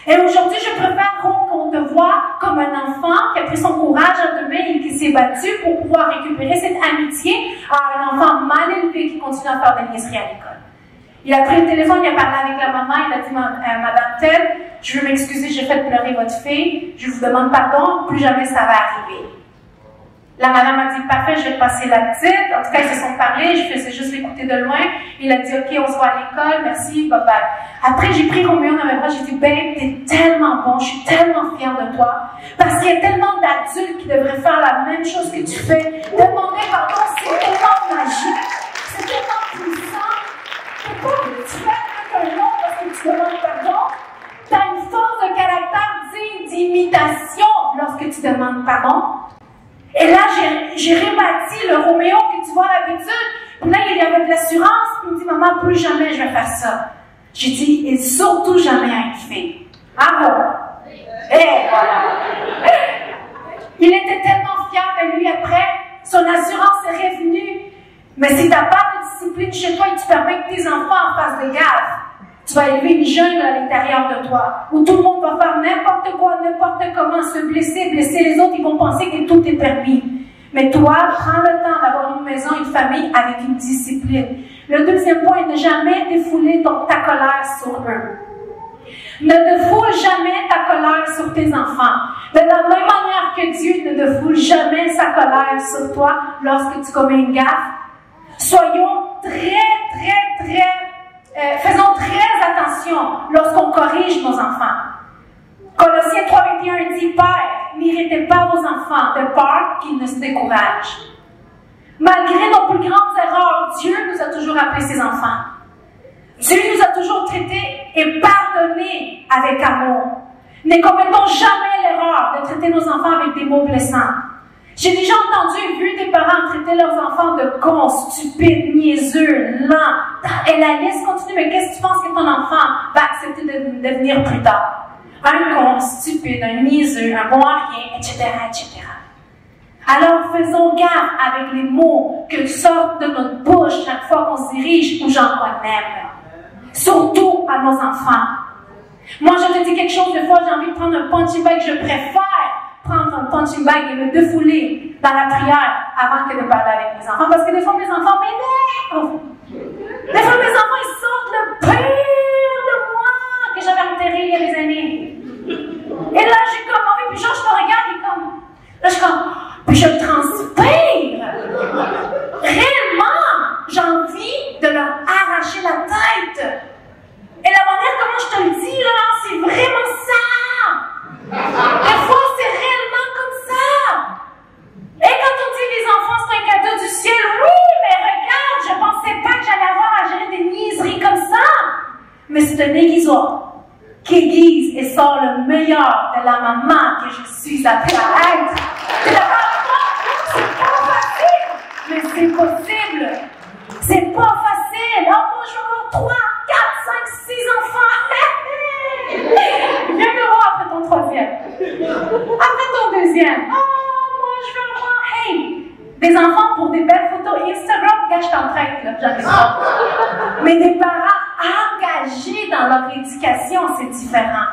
Et aujourd'hui, je préfère qu'on te voit comme un enfant qui a pris son courage à deux mains et qui s'est battu pour pouvoir récupérer cette amitié à un enfant mal élevé qui continue à faire des niaiseries à l'école. Il a pris le téléphone, il a parlé avec la maman, il a dit Madame Ted, je veux m'excuser, j'ai fait pleurer votre fille, je vous demande pardon, plus jamais ça va arriver. La madame a dit parfait, je vais passer la petite. En tout cas, ils se sont parlé, je faisais juste l'écouter de loin. Il a dit ok, on se voit à l'école, merci, bye bye. Après, j'ai pris Roméo dans mes bras, j'ai dit babe, t'es tellement bon, je suis tellement fière de toi. Parce qu'il y a tellement d'adultes qui devraient faire la même chose que tu fais. Demander pardon, c'est tellement magique, c'est tellement puissant. Pourquoi que tu fais avec un autre parce que tu demandes pardon? Tu as une force de caractère digne d'imitation lorsque tu demandes pardon. Et là, j'ai rebâti le Roméo que tu vois à l'habitude. Puis là, il y avait de l'assurance. Puis il me dit, maman, plus jamais je vais faire ça. J'ai dit, et surtout jamais à une fille. Ah bon? Et voilà. Il était tellement fier de lui après. Son assurance est revenue. Mais si tu n'as pas de discipline chez toi et tu permets que tes enfants fassent des gaffes, tu vas élever une jungle à l'intérieur de toi, où tout le monde va faire n'importe quoi, n'importe comment, se blesser les autres, ils vont penser que tout est permis. Mais toi, prends le temps d'avoir une maison, une famille avec une discipline. Le deuxième point, ne jamais défouler ta colère sur eux. Ne défoule jamais ta colère sur tes enfants. De la même manière que Dieu ne défoule jamais sa colère sur toi lorsque tu commets une gaffe, soyons faisons très attention lorsqu'on corrige nos enfants. Colossiens 3:21 dit, Père, n'irritez pas vos enfants de peur qu'ils ne se découragent. Malgré nos plus grandes erreurs, Dieu nous a toujours appelés ses enfants. Dieu nous a toujours traités et pardonnés avec amour. Ne commettons jamais l'erreur de traiter nos enfants avec des mots blessants. J'ai déjà entendu et vu des parents traiter leurs enfants de cons, stupides, niaiseux, lents. Et la liste continue, mais qu'est-ce que tu penses que ton enfant va accepter de devenir plus tard? Un con, stupide, un niaiseux, un bon à rien, etc., etc. Alors faisons gaffe avec les mots que sortent de notre bouche chaque fois qu'on se dirige aux gens qu'on aime. Surtout à nos enfants. Moi, je te dis quelque chose, des fois j'ai envie de prendre un punching bag, je préfère prendre un punching bag et me défouler dans la prière avant que de parler avec mes enfants. Parce que des fois, mes enfants m'énervent. Des fois, mes enfants, ils sortent le pire de moi que j'avais enterré il y a des années. Et là, j'ai comme envie, puis genre, je me regarde et comme... Là, je suis comme... Puis je transpire. Réellement, j'ai envie de leur arracher la tête. Et la manière comment je te le dis, là, c'est vraiment ça. Des fois, c'est réellement comme ça. Et quand on dit les enfants, c'est un cadeau du ciel, oui, mais regarde, je pensais pas que j'allais avoir à gérer des niaiseries comme ça. Mais c'est un aiguisoir qui aiguise et sort le meilleur de la maman que je suis appelée à être. C'est pas facile, mais c'est possible. C'est pas facile. Oh, moi, je veux avoir 3, 4, 5, 6 enfants. Viens me voir après ton troisième. Après ton deuxième. Oh, moi, je veux avoir, hey, des enfants pour des belles photos Instagram. Gars, je t'entraîne, là, j'en ai ça. Mais des parents engagés dans leur éducation, c'est différent.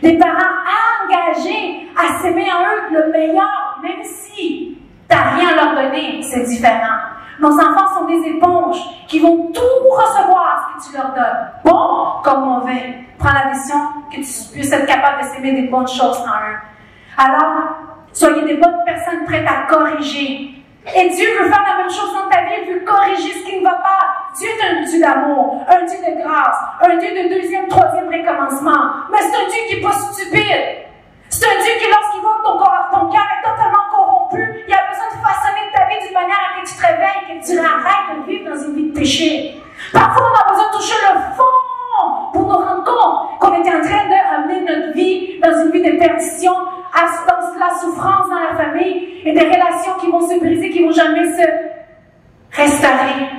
Des parents engagés à s'aimer en eux le meilleur, même si t'as rien à leur donner, c'est différent. Nos enfants sont des éponges qui vont tout recevoir ce que tu leur donnes, bon comme mauvais. Prends la décision que tu puisses être capable de s'aimer des bonnes choses en eux. Alors, soyez des bonnes personnes prêtes à corriger. Et Dieu veut faire la même chose dans ta vie, il veut corriger ce qui ne va pas. Dieu est un Dieu d'amour, un Dieu de grâce, un Dieu de deuxième, troisième recommencement. Mais c'est un Dieu qui n'est pas stupide. C'est un Dieu qui, lorsqu'il voit que ton cœur est totalement corrompu, il a besoin de façonner ta vie d'une manière à que tu te réveilles, que tu arrêtes de vivre dans une vie de péché. Parfois, on a besoin de toucher le fond pour nous rendre compte qu'on était en train d'amener notre vie dans une vie de perdition dans la souffrance dans la famille et des relations qui vont se briser, qui ne vont jamais se restaurer.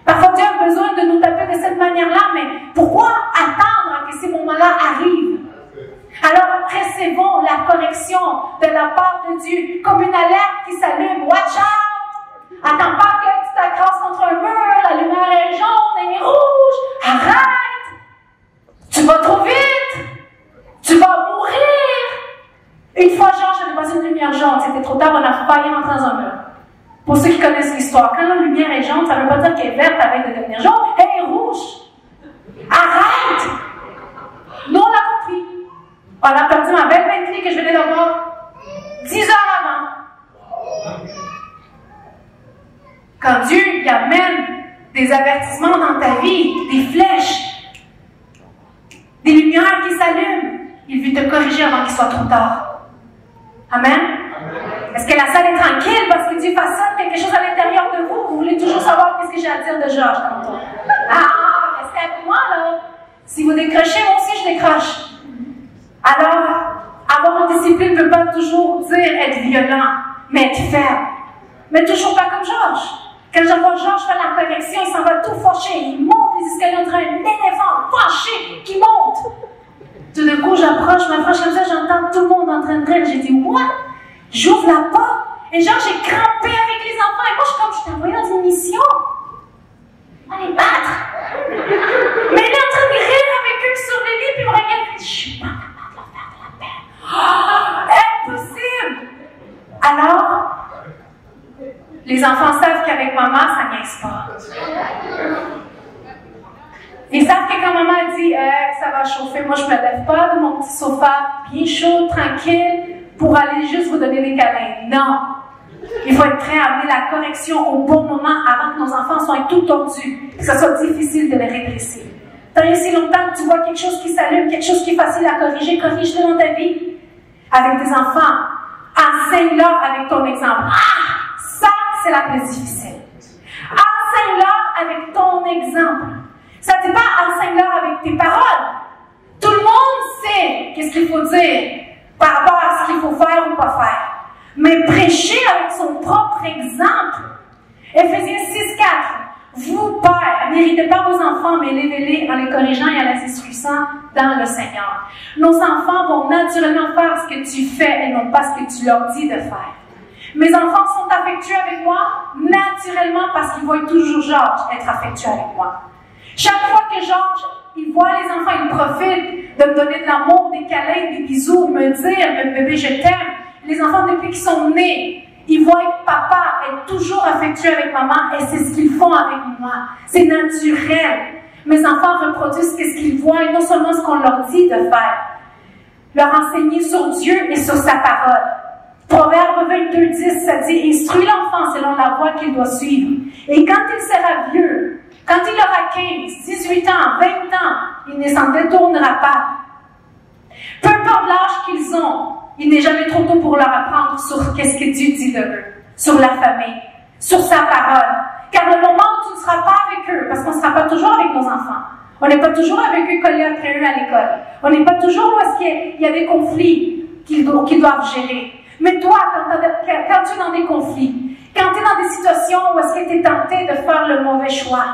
Parfois, Dieu a besoin de nous taper de cette manière-là, mais pourquoi attendre que ces moments-là arrivent? Alors, recevons la correction de la part de Dieu comme une alerte qui s'allume. Watch out! Attends pas que tu t'accroches contre un mur, la lumière est jaune, elle est rouge. Arrête! Tu vas trop vite! Tu vas mourir! Une fois, Georges avait passé une lumière jaune. C'était trop tard, on a failli rentrer dans un mur. Pour ceux qui connaissent l'histoire, quand la lumière est jaune, ça ne veut pas dire qu'elle est verte avec de devenir jaune, elle est rouge. Arrête! Nous, on l'a compris. On a perdu ma belle Bentley que je venais d'avoir 10 heures avant. Quand Dieu il amène des avertissements dans ta vie, des flèches, des lumières qui s'allument, il veut te corriger avant qu'il soit trop tard. Amen? Est-ce que la salle est tranquille parce que Dieu façonne quelque chose à l'intérieur de vous? Vous voulez toujours savoir qu'est-ce que j'ai à dire de Georges tantôt? Restez avec moi là. Si vous décrochez, moi aussi je décroche. Alors, avoir une discipline ne veut pas toujours dire être violent, mais être ferme. Mais toujours pas comme Georges. Quand je vois Georges faire la correction, il s'en va tout fâché. Il monte les escaliers, on dirait un éléphant fâché qui monte. Tout d'un coup, je m'approche comme ça, j'entends tout le monde en train de rire. J'ai dit, moi, j'ouvre la porte. Et genre, j'ai crampé avec les enfants. Et moi, je t'ai envoyé dans une mission. Allez battre. Mais il est en train de rire avec eux sur le lit, puis il me regarde. Je suis pas impossible! Alors, les enfants savent qu'avec maman, ça niaise pas. Ils savent que quand maman dit ça va chauffer, moi je me lève pas de mon petit sofa bien chaud, tranquille, pour aller juste vous donner des câlins. Non! Il faut être prêt à amener la correction au bon moment avant que nos enfants soient tout tordus, que ce soit difficile de les redresser. Tant aussi longtemps que tu vois quelque chose qui s'allume, quelque chose qui est facile à corriger, corrige-le dans ta vie. Avec tes enfants, enseigne-leur avec ton exemple. Ça, c'est la plus difficile. Enseigne-leur avec ton exemple. Ça ne dit pas enseigne-leur avec tes paroles. Tout le monde sait qu'est-ce qu'il faut dire par rapport à ce qu'il faut faire ou pas faire. Mais prêcher avec son propre exemple. Éphésiens 6:4. Vous, pères, n'héritez pas vos enfants, mais élevez-les en les corrigeant et en les instruisant dans le Seigneur. Nos enfants vont naturellement faire ce que tu fais et non pas ce que tu leur dis de faire. Mes enfants sont affectueux avec moi naturellement parce qu'ils voient toujours Georges être affectueux avec moi. Chaque fois que Georges, il voit les enfants, il profite de me donner de l'amour, des câlins, des bisous, de me dire, bébé, je t'aime. Les enfants, depuis qu'ils sont nés, ils voient que papa est toujours affectueux avec maman et c'est ce qu'ils font avec moi. C'est naturel. Mes enfants reproduisent ce qu'ils voient et non seulement ce qu'on leur dit de faire. Leur enseigner sur Dieu et sur sa parole. Proverbe 22:10, ça dit, instruis l'enfant selon la voie qu'il doit suivre. Et quand il sera vieux, quand il aura 15, 18 ans, 20 ans, il ne s'en détournera pas. Peu importe l'âge qu'ils ont, il n'est jamais trop tôt pour leur apprendre sur qu'est-ce que Dieu dit de eux, sur la famille, sur sa parole. Car le moment où tu ne seras pas avec eux, parce qu'on ne sera pas toujours avec nos enfants, on n'est pas toujours avec eux collés après eux à l'école, on n'est pas toujours où est-ce qu'il y a des conflits qu'ils doivent gérer. Mais toi, quand tu es dans des conflits, quand tu es dans des situations où est-ce que tu es tenté de faire le mauvais choix,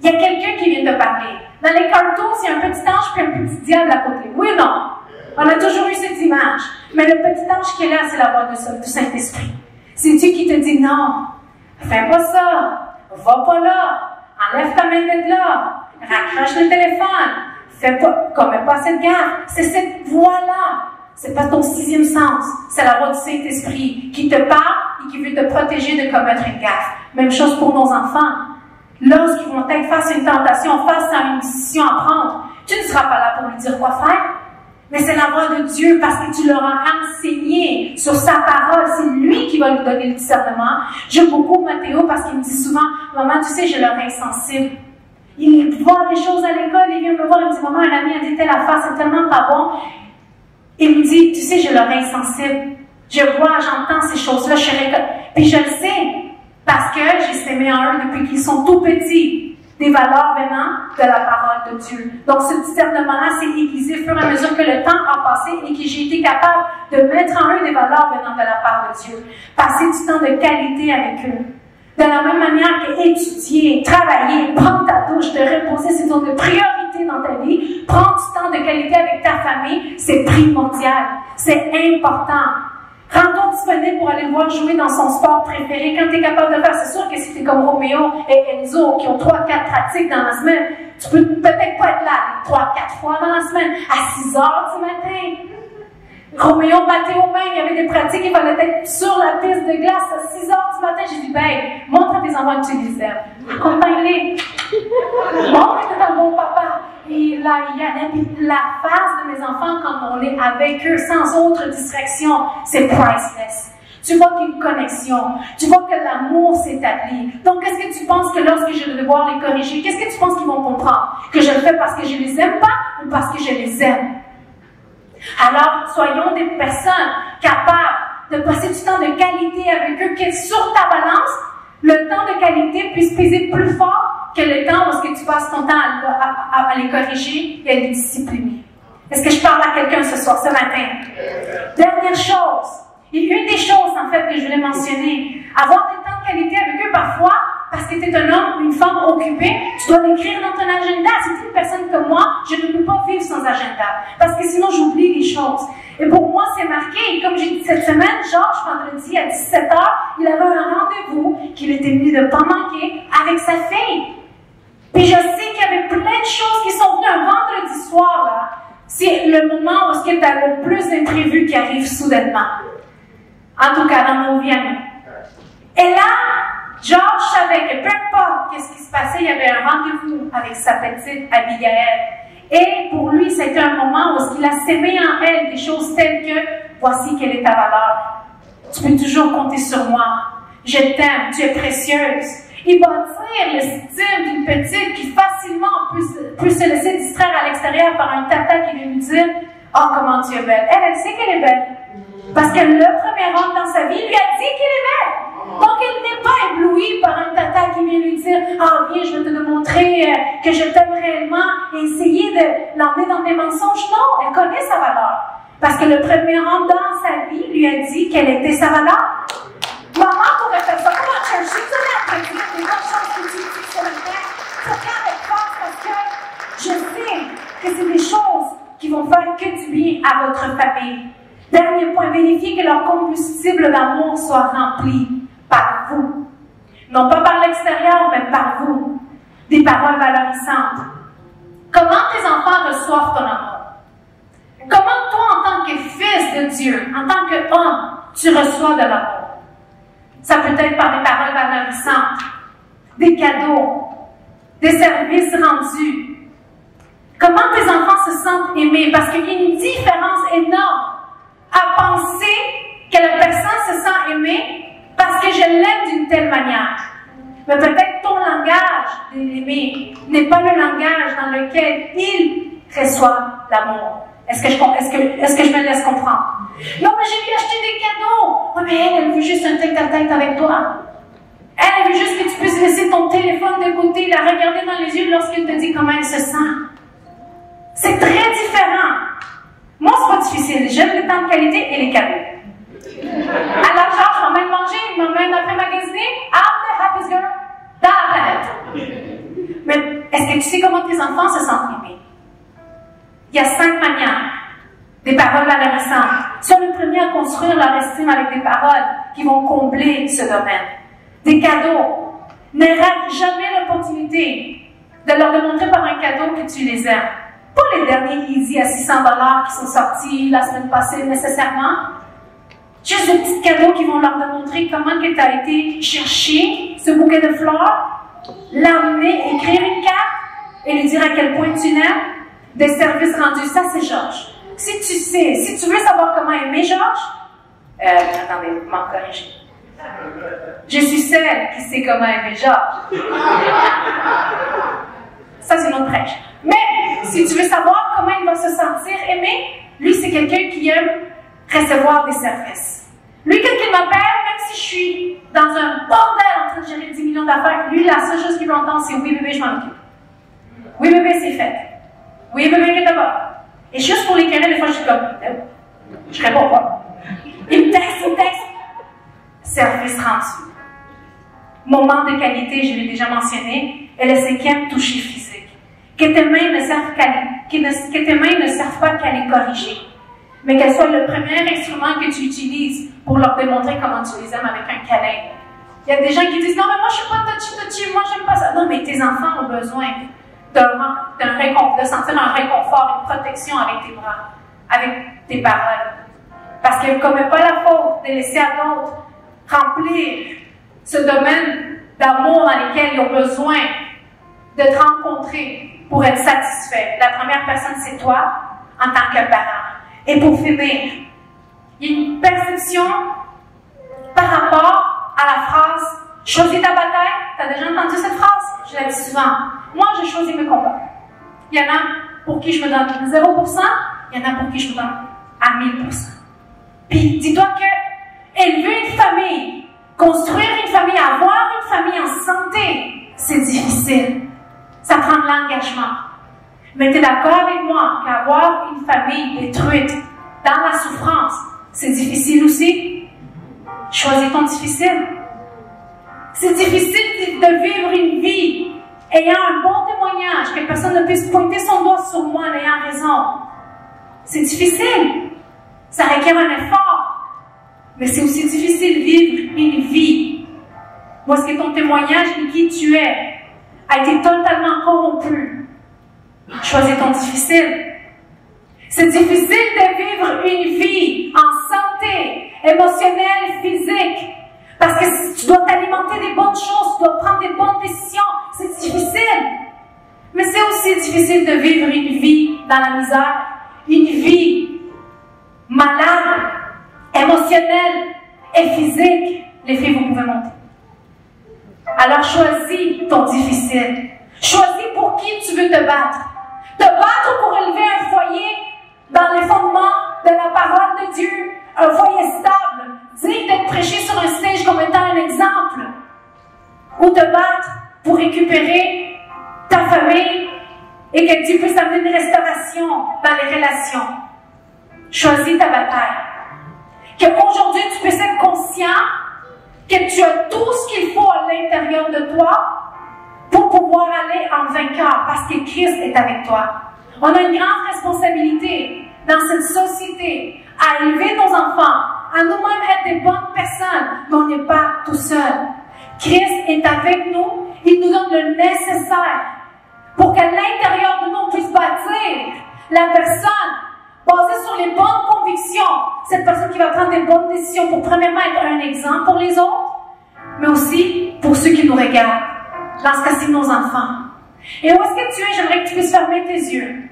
il y a quelqu'un qui vient te parler. Dans les cartoons, il y a un petit ange puis un petit diable à côté. Oui ou non? On a toujours eu cette image. Mais le petit ange qui est là, c'est la voix du Saint-Esprit. C'est Dieu qui te dit non, fais pas ça, va pas là, enlève ta main de là, raccroche le téléphone, fais pas, commets pas cette gaffe. C'est cette voix-là. C'est pas ton sixième sens. C'est la voix du Saint-Esprit qui te parle et qui veut te protéger de commettre une gaffe. Même chose pour nos enfants. Lorsqu'ils vont être face à une tentation, face à une décision à prendre, tu ne seras pas là pour lui dire quoi faire. Mais c'est la voix de Dieu parce que tu leur as enseigné sur sa parole. C'est lui qui va lui donner le discernement. J'aime beaucoup Mathéo parce qu'il me dit souvent, maman, tu sais, j'ai l'oreille sensible. Il voit des choses à l'école, il vient me voir, il me dit, maman, un ami a dit telle affaire, c'est tellement pas bon. Il me dit, tu sais, j'ai l'oreille sensible. Je vois, j'entends ces choses-là, puis je le sais parce que j'ai sémé en eux depuis qu'ils sont tout petits. des valeurs venant de la parole de Dieu. Donc, ce discernement-là s'est aiguisé au fur et à mesure que le temps a passé et que j'ai été capable de mettre en eux des valeurs venant de la part de Dieu. Passer du temps de qualité avec eux. De la même manière qu'étudier, travailler, prendre ta douche, te reposer, c'est une priorité dans ta vie. Prendre du temps de qualité avec ta famille, c'est primordial. C'est important. Rends-toi disponible pour aller le voir jouer dans son sport préféré. Quand tu es capable de le faire, c'est sûr que si tu es comme Roméo et Enzo qui ont 3-4 pratiques dans la semaine, tu peux peut-être pas être là 3-4 fois dans la semaine, à 6 heures du matin. Roméo battait aux mains, il y avait des pratiques, il fallait être sur la piste de glace à 6 heures du matin. J'ai dit, ben, montre à tes enfants que tu les aimes. Accompagne-les. Montre que tu es un bon papa. Et là, il y a la phase de mes enfants quand on est avec eux, sans autre distraction, c'est priceless. Tu vois qu'il y a une connexion. Tu vois que l'amour s'établit. Donc, qu'est-ce que tu penses que lorsque je vais devoir les corriger, qu'est-ce que tu penses qu'ils vont comprendre? Que je le fais parce que je les aime pas ou parce que je les aime? Alors, soyons des personnes capables de passer du temps de qualité avec eux, que sur ta balance, le temps de qualité puisse peser plus fort que le temps où tu passes ton temps à les corriger et à les discipliner. Est-ce que je parle à quelqu'un ce soir, ce matin? Dernière chose, et une des choses en fait que je voulais mentionner, avoir des temps de qualité avec eux parfois, parce que tu es un homme ou une femme occupée, tu dois l'écrire dans ton agenda. Si tu es une personne comme moi, je ne peux pas vivre sans agenda, parce que sinon j'oublie les choses. Et pour moi, c'est marqué, et comme j'ai dit cette semaine, Georges, vendredi à 17h, il avait un rendez-vous qu'il était venu de ne pas manquer avec sa fille. Puis je sais qu'il y avait plein de choses qui sont venues un vendredi soir, là. C'est le moment où tu as le plus d'imprévus qui arrivent soudainement. En tout cas, dans nos vies. Et là, Georges savait que peu importe qu'est-ce qui se passait, il y avait un rendez-vous avec sa petite Abigail. Et pour lui, c'était un moment où il a sémé en elle des choses telles que « Voici quelle est ta valeur. Tu peux toujours compter sur moi. Je t'aime. Tu es précieuse. » Et bâtir l'estime d'une petite qui facilement peut se laisser distraire à l'extérieur par un tata qui vient lui dire « Oh, comment tu es belle. » Elle sait qu'elle est belle. Parce que le premier homme dans sa vie lui a dit qu'elle est belle. Donc, elle n'est pas éblouie par un tata qui vient lui dire « Ah, viens, je vais te démontrer que je t'aime réellement et essayer de l'emmener dans des mensonges. » Non, elle connaît sa valeur. Parce que le premier homme dans sa vie lui a dit quelle était sa valeur. Maman pourrait faire ça. Comment chercher? Tu l'as appris. Les bonnes choses que tu dis sur le terre. Ça fait avec force parce que je sais que c'est des choses qui vont faire que du bien à votre famille. Dernier point, vérifiez que leur combustible d'amour soit rempli par vous. Non pas par l'extérieur, mais par vous. Des paroles valorisantes. Comment tes enfants reçoivent ton amour? Comment toi, en tant que fils de Dieu, en tant qu'homme, tu reçois de l'amour? Ça peut être par des paroles valorisantes, des cadeaux, des services rendus. Comment tes enfants se sentent aimés? Parce qu'il y a une différence énorme à penser que la personne se sent aimée parce que je l'aime d'une telle manière. Mais peut-être ton langage de l'aimer n'est pas le langage dans lequel il reçoit l'amour. Est-ce que je me laisse comprendre? Non, mais j'ai lui acheté des cadeaux. Oui, mais elle veut juste un tête-à-tête avec toi. Elle veut juste que tu puisses laisser ton téléphone de côté, la regarder dans les yeux lorsqu'elle te dit comment elle se sent. C'est très différent. Moi, c'est pas difficile. J'aime les temps de qualité et les cadeaux. Alors, genre, je m'emmène manger, je m'emmène après magasiner. I'm the happiest girl dans la planète. Mais est-ce que tu sais comment tes enfants se sentent aimés? Il y a 5 manières. Des paroles valorisantes. Sois le premier à construire leur estime avec des paroles qui vont combler ce domaine. Des cadeaux. Ne rate jamais l'opportunité de leur démontrer par un cadeau que tu les aimes. Pas les derniers Easy à 600$ qui sont sortis la semaine passée nécessairement. Juste des petits cadeaux qui vont leur démontrer comment tu as été chercher ce bouquet de fleurs, l'emmener, écrire une carte et lui dire à quel point tu l'aimes. Des services rendus, ça c'est Georges. Si tu veux savoir comment aimer Georges, attendez, vous m'en corrigez. Je suis celle qui sait comment aimer Georges. Ça c'est notre prêche. Mais si tu veux savoir comment il va se sentir aimé, lui c'est quelqu'un qui aime recevoir des services. Lui, quand il m'appelle, même si je suis dans un bordel en train de gérer 10 millions d'affaires. Lui, la seule chose qu'il veut entendre, c'est oui, bébé, je m'en occupe. Oui, bébé, c'est fait. Oui, bébé, inquiète pas. Et juste pour l'éclairer, des fois, je suis comme, je réponds pas. Il me texte. Service rendu. Moment de qualité, je l'ai déjà mentionné, et le 5e, toucher physique. Que tes mains ne servent pas qu'à les corriger, mais qu'elles soient le premier instrument que tu utilises pour leur démontrer comment tu les aimes avec un câlin. Il y a des gens qui disent, non, mais moi, je suis pas touchy, moi, j'aime pas ça. Non, mais tes enfants ont besoin de sentir un réconfort, une protection avec tes bras, avec tes paroles. Parce qu'ils ne commettent pas la faute de laisser à d'autres remplir ce domaine d'amour dans lequel ils ont besoin de te rencontrer pour être satisfait. La première personne, c'est toi, en tant que parent. Et pour finir, il y a une perception par rapport à la phrase « choisis ta bataille ». Tu as déjà entendu cette phrase? Je la dis souvent. Moi, j'ai choisi mes combats. Il y en a pour qui je me donne 0%, il y en a pour qui je me donne à 1000%. Puis, dis-toi que élever une famille, construire une famille, avoir une famille en santé, c'est difficile. Ça prend de l'engagement. Mais tu es d'accord avec moi qu'avoir une famille détruite dans la souffrance, c'est difficile aussi? Choisis ton difficile. C'est difficile de vivre une vie ayant un bon témoignage, que personne ne puisse pointer son doigt sur moi en ayant raison. C'est difficile. Ça requiert un effort. Mais c'est aussi difficile de vivre une vie où est-ce que ton témoignage de qui tu es a été totalement corrompu. Choisis ton difficile. C'est difficile de vivre une vie en santé émotionnelle, physique, parce que tu dois t'alimenter des bonnes choses, tu dois prendre des bonnes décisions. C'est difficile. Mais c'est aussi difficile de vivre une vie dans la misère, une vie malade, émotionnelle et physique. Les filles, vous pouvez monter. Alors choisis ton difficile. Choisis pour qui tu veux te battre. Te battre pour élever un foyer dans les fondements de la parole de Dieu. Un foyer stable, digne d'être prêché sur un stage comme étant un exemple. Ou te battre pour récupérer ta famille et que Dieu puisse amener une restauration dans les relations. Choisis ta bataille. Qu'aujourd'hui tu puisses être conscient que tu as tout ce qu'il faut à l'intérieur de toi pour pouvoir aller en vainqueur, parce que Christ est avec toi. On a une grande responsabilité dans cette société à élever nos enfants, à nous-mêmes être des bonnes personnes, mais on n'est pas tout seul. Christ est avec nous, il nous donne le nécessaire pour qu'à l'intérieur de nous, on puisse bâtir la personne basée sur les bonnes convictions, cette personne qui va prendre des bonnes décisions pour premièrement être un exemple pour les autres, mais aussi pour ceux qui nous regardent, dans ce cas-ci nos enfants. Et où est-ce que tu es? J'aimerais que tu puisses fermer tes yeux.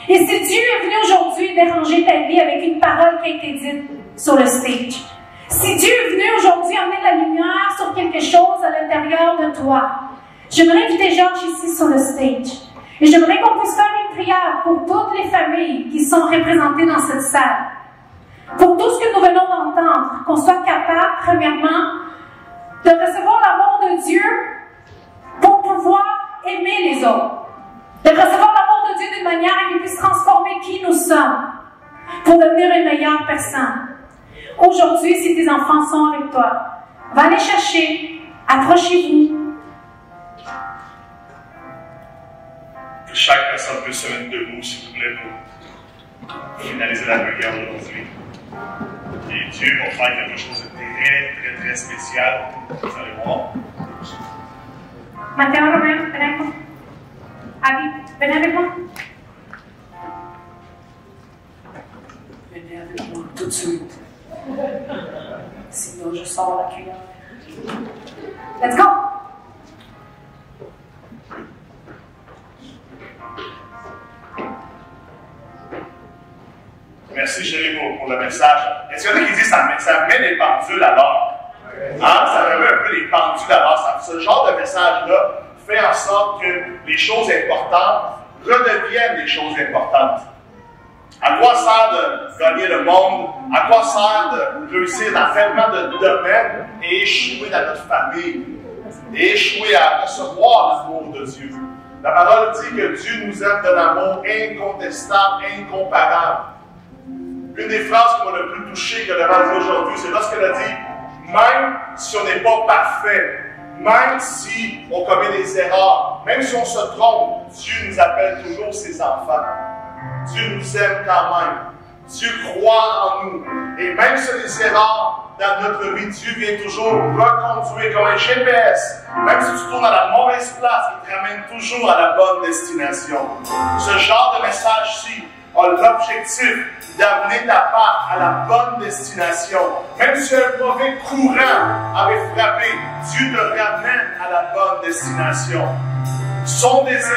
Et si Dieu est venu aujourd'hui déranger ta vie avec une parole qui a été dite sur le stage, si Dieu est venu aujourd'hui amener la lumière sur quelque chose à l'intérieur de toi, j'aimerais inviter Georges ici sur le stage. Et j'aimerais qu'on puisse faire une prière pour toutes les familles qui sont représentées dans cette salle. Pour tout ce que nous venons d'entendre, qu'on soit capable, premièrement, de recevoir l'amour de Dieu pour pouvoir aimer les autres. De recevoir l'amour de Dieu d'une manière à qu'il puisse transformer qui nous sommes pour devenir une meilleure personne. Aujourd'hui, si tes enfants sont avec toi, va les chercher, approchez-vous. Que chaque personne puisse se mettre debout, s'il vous plaît, pour finaliser la prière d'aujourd'hui. Et Dieu va faire quelque chose de très, très, très spécial. Vous allez voir. Mathéo, Romain, venez avec moi. Abby, venez avec moi. Venez avec moi tout de suite. Sinon, je sors la cuillère. Let's go! Merci chérie pour le message. Est-ce qu'il y en a qui disent ça met les pendules à l'heure? Hein? Ça remet un peu les pendules à l'heure. Ce genre de message-là fait en sorte que les choses importantes redeviennent des choses importantes. À quoi sert de gagner le monde? À quoi sert de réussir dans tellement de domaines et échouer dans notre famille? et échoué à recevoir l'amour de Dieu. La parole dit que Dieu nous aime d'un amour incontestable, incomparable. Une des phrases qui m'a le plus touché que le dit aujourd'hui, c'est lorsqu'elle a dit « Même si on n'est pas parfait, même si on commet des erreurs, même si on se trompe, Dieu nous appelle toujours ses enfants. Dieu nous aime quand même. Dieu croit en nous. Et même si des erreurs dans notre vie, Dieu vient toujours reconduire comme un GPS. Même si tu tournes à la mauvaise place, il te ramène toujours à la bonne destination. Ce genre de message-ci a l'objectif d'amener ta part à la bonne destination. Même si un mauvais courant avait frappé, Dieu te ramène à la bonne destination. Son désir,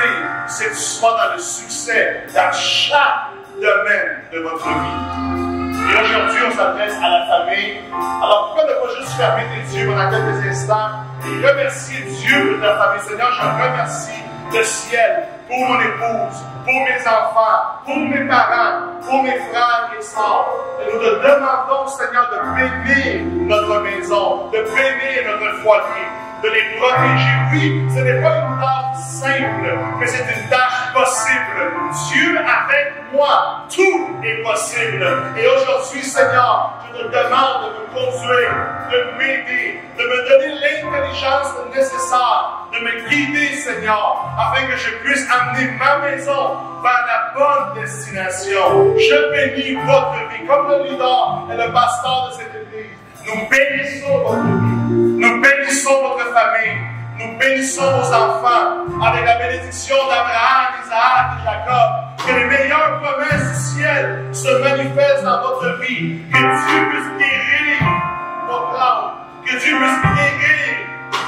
c'est que tu sois dans le succès dans chaque domaine de votre vie. Et aujourd'hui, on s'adresse à la famille. Alors pourquoi ne pas juste fermer tes yeux pendant quelques instants et remercier Dieu pour ta famille? Seigneur, je remercie le ciel pour mon épouse, pour mes enfants, pour mes parents, pour mes frères et sœurs. Et nous te demandons, Seigneur, de bénir notre maison, de bénir notre foyer, de les protéger. Oui, ce n'est pas une tâche simple, mais c'est une tâche possible. Dieu avec moi, tout est possible. Et aujourd'hui, Seigneur, je te demande de me conduire, de m'aider, de me donner l'intelligence nécessaire, de me guider, Seigneur, afin que je puisse amener ma maison vers la bonne destination. Je bénis votre vie, comme le leader et le pasteur de cette église. Nous bénissons votre vie. Nous bénissons votre famille. Nous bénissons vos enfants avec la bénédiction d'Abraham, Isaac et Jacob. Que les meilleures promesses du ciel se manifestent dans votre vie. Que Dieu puisse guérir votre âme. Que Dieu puisse guérir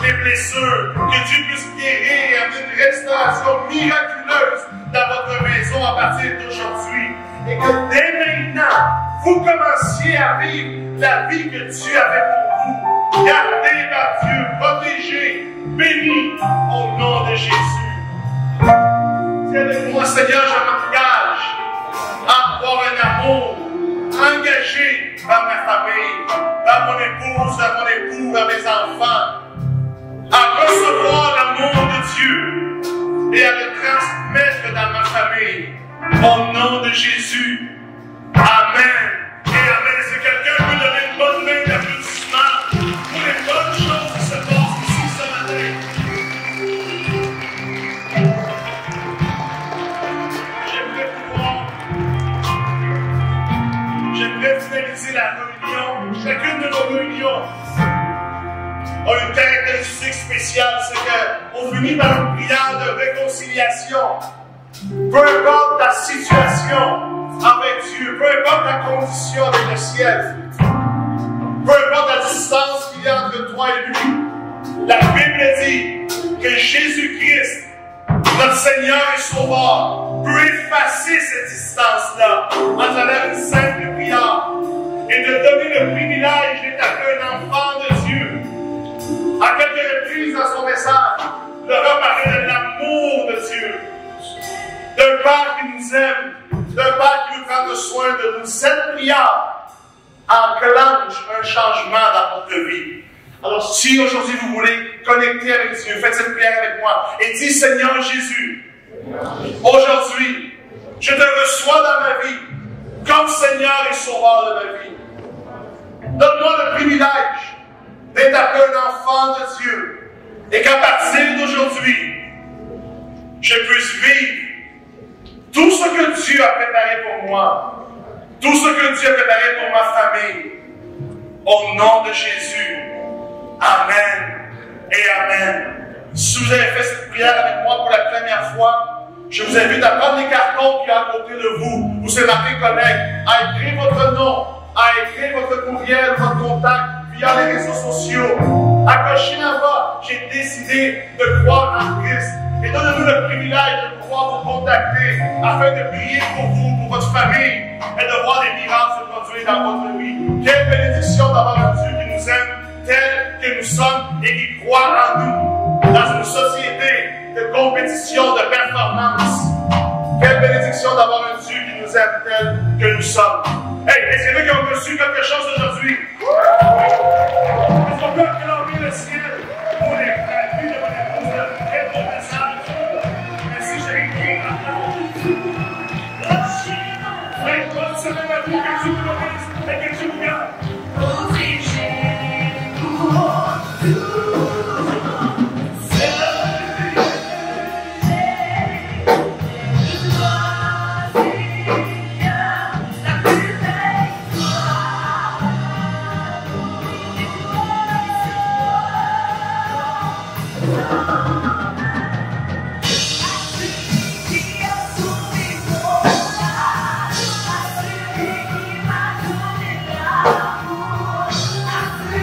les blessures. Que Dieu puisse guérir et amener une restauration miraculeuse dans votre maison à partir d'aujourd'hui. Et que dès maintenant, vous commenciez à vivre la vie que Dieu avait pour vous. Gardez par Dieu, protégez, bénis au nom de Jésus. C'est avec moi, Seigneur, je m'engage à avoir un amour engagé par ma famille, par mon épouse, par mon époux, par mes enfants, à recevoir l'amour de Dieu et à le transmettre dans ma famille. Au nom de Jésus. Amen. Et amen. Est-ce que quelqu'un peut donner une bonne main d'applaudissement pour les bonnes choses qui se passent ici ce matin? J'aimerais finaliser la réunion. Chacune de nos réunions a une caractéristique spéciale, c'est qu'on finit par une prière de réconciliation. Peu importe ta situation avec Dieu, peu importe ta condition avec le ciel, peu importe la distance qu'il y a entre toi et lui, la Bible dit que Jésus-Christ, notre Seigneur et Sauveur, peut effacer cette distance-là à travers une simple prière et te donner le privilège d'être un enfant de Dieu. À quelques reprises dans son message, le reparler de l'amour de Dieu. D'un Père qui nous aime, d'un Père qui veut prendre soin de nous. Cette prière enclenche un changement dans notre vie. Alors, si aujourd'hui vous voulez connecter avec Dieu, faites cette prière avec moi et dis, Seigneur Jésus, aujourd'hui, je te reçois dans ma vie comme Seigneur et Sauveur de ma vie. Donne-moi le privilège d'être appelé un enfant de Dieu et qu'à partir d'aujourd'hui, je puisse vivre tout ce que Dieu a préparé pour moi, tout ce que Dieu a préparé pour ma famille, au nom de Jésus. Amen et Amen. Si vous avez fait cette prière avec moi pour la première fois, je vous invite à prendre les cartons qui sont à côté de vous, où c'est marqué Connect, à écrire votre nom, à écrire votre courriel, votre contact via les réseaux sociaux, à cocher là-bas, j'ai décidé de croire en Christ. Et donnez-nous le privilège de pouvoir vous contacter afin de prier pour vous, pour votre famille et de voir des miracles se produire dans votre vie. Quelle bénédiction d'avoir un Dieu qui nous aime tel que nous sommes et qui croit en nous dans une société de compétition, de performance. Quelle bénédiction d'avoir un Dieu qui nous aime tel que nous sommes. Hey, est-ce qu'il y en a qui ont reçu quelque chose aujourd'hui? Est-ce qu'on peut acclamer le ciel pour les frères?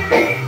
Thank you.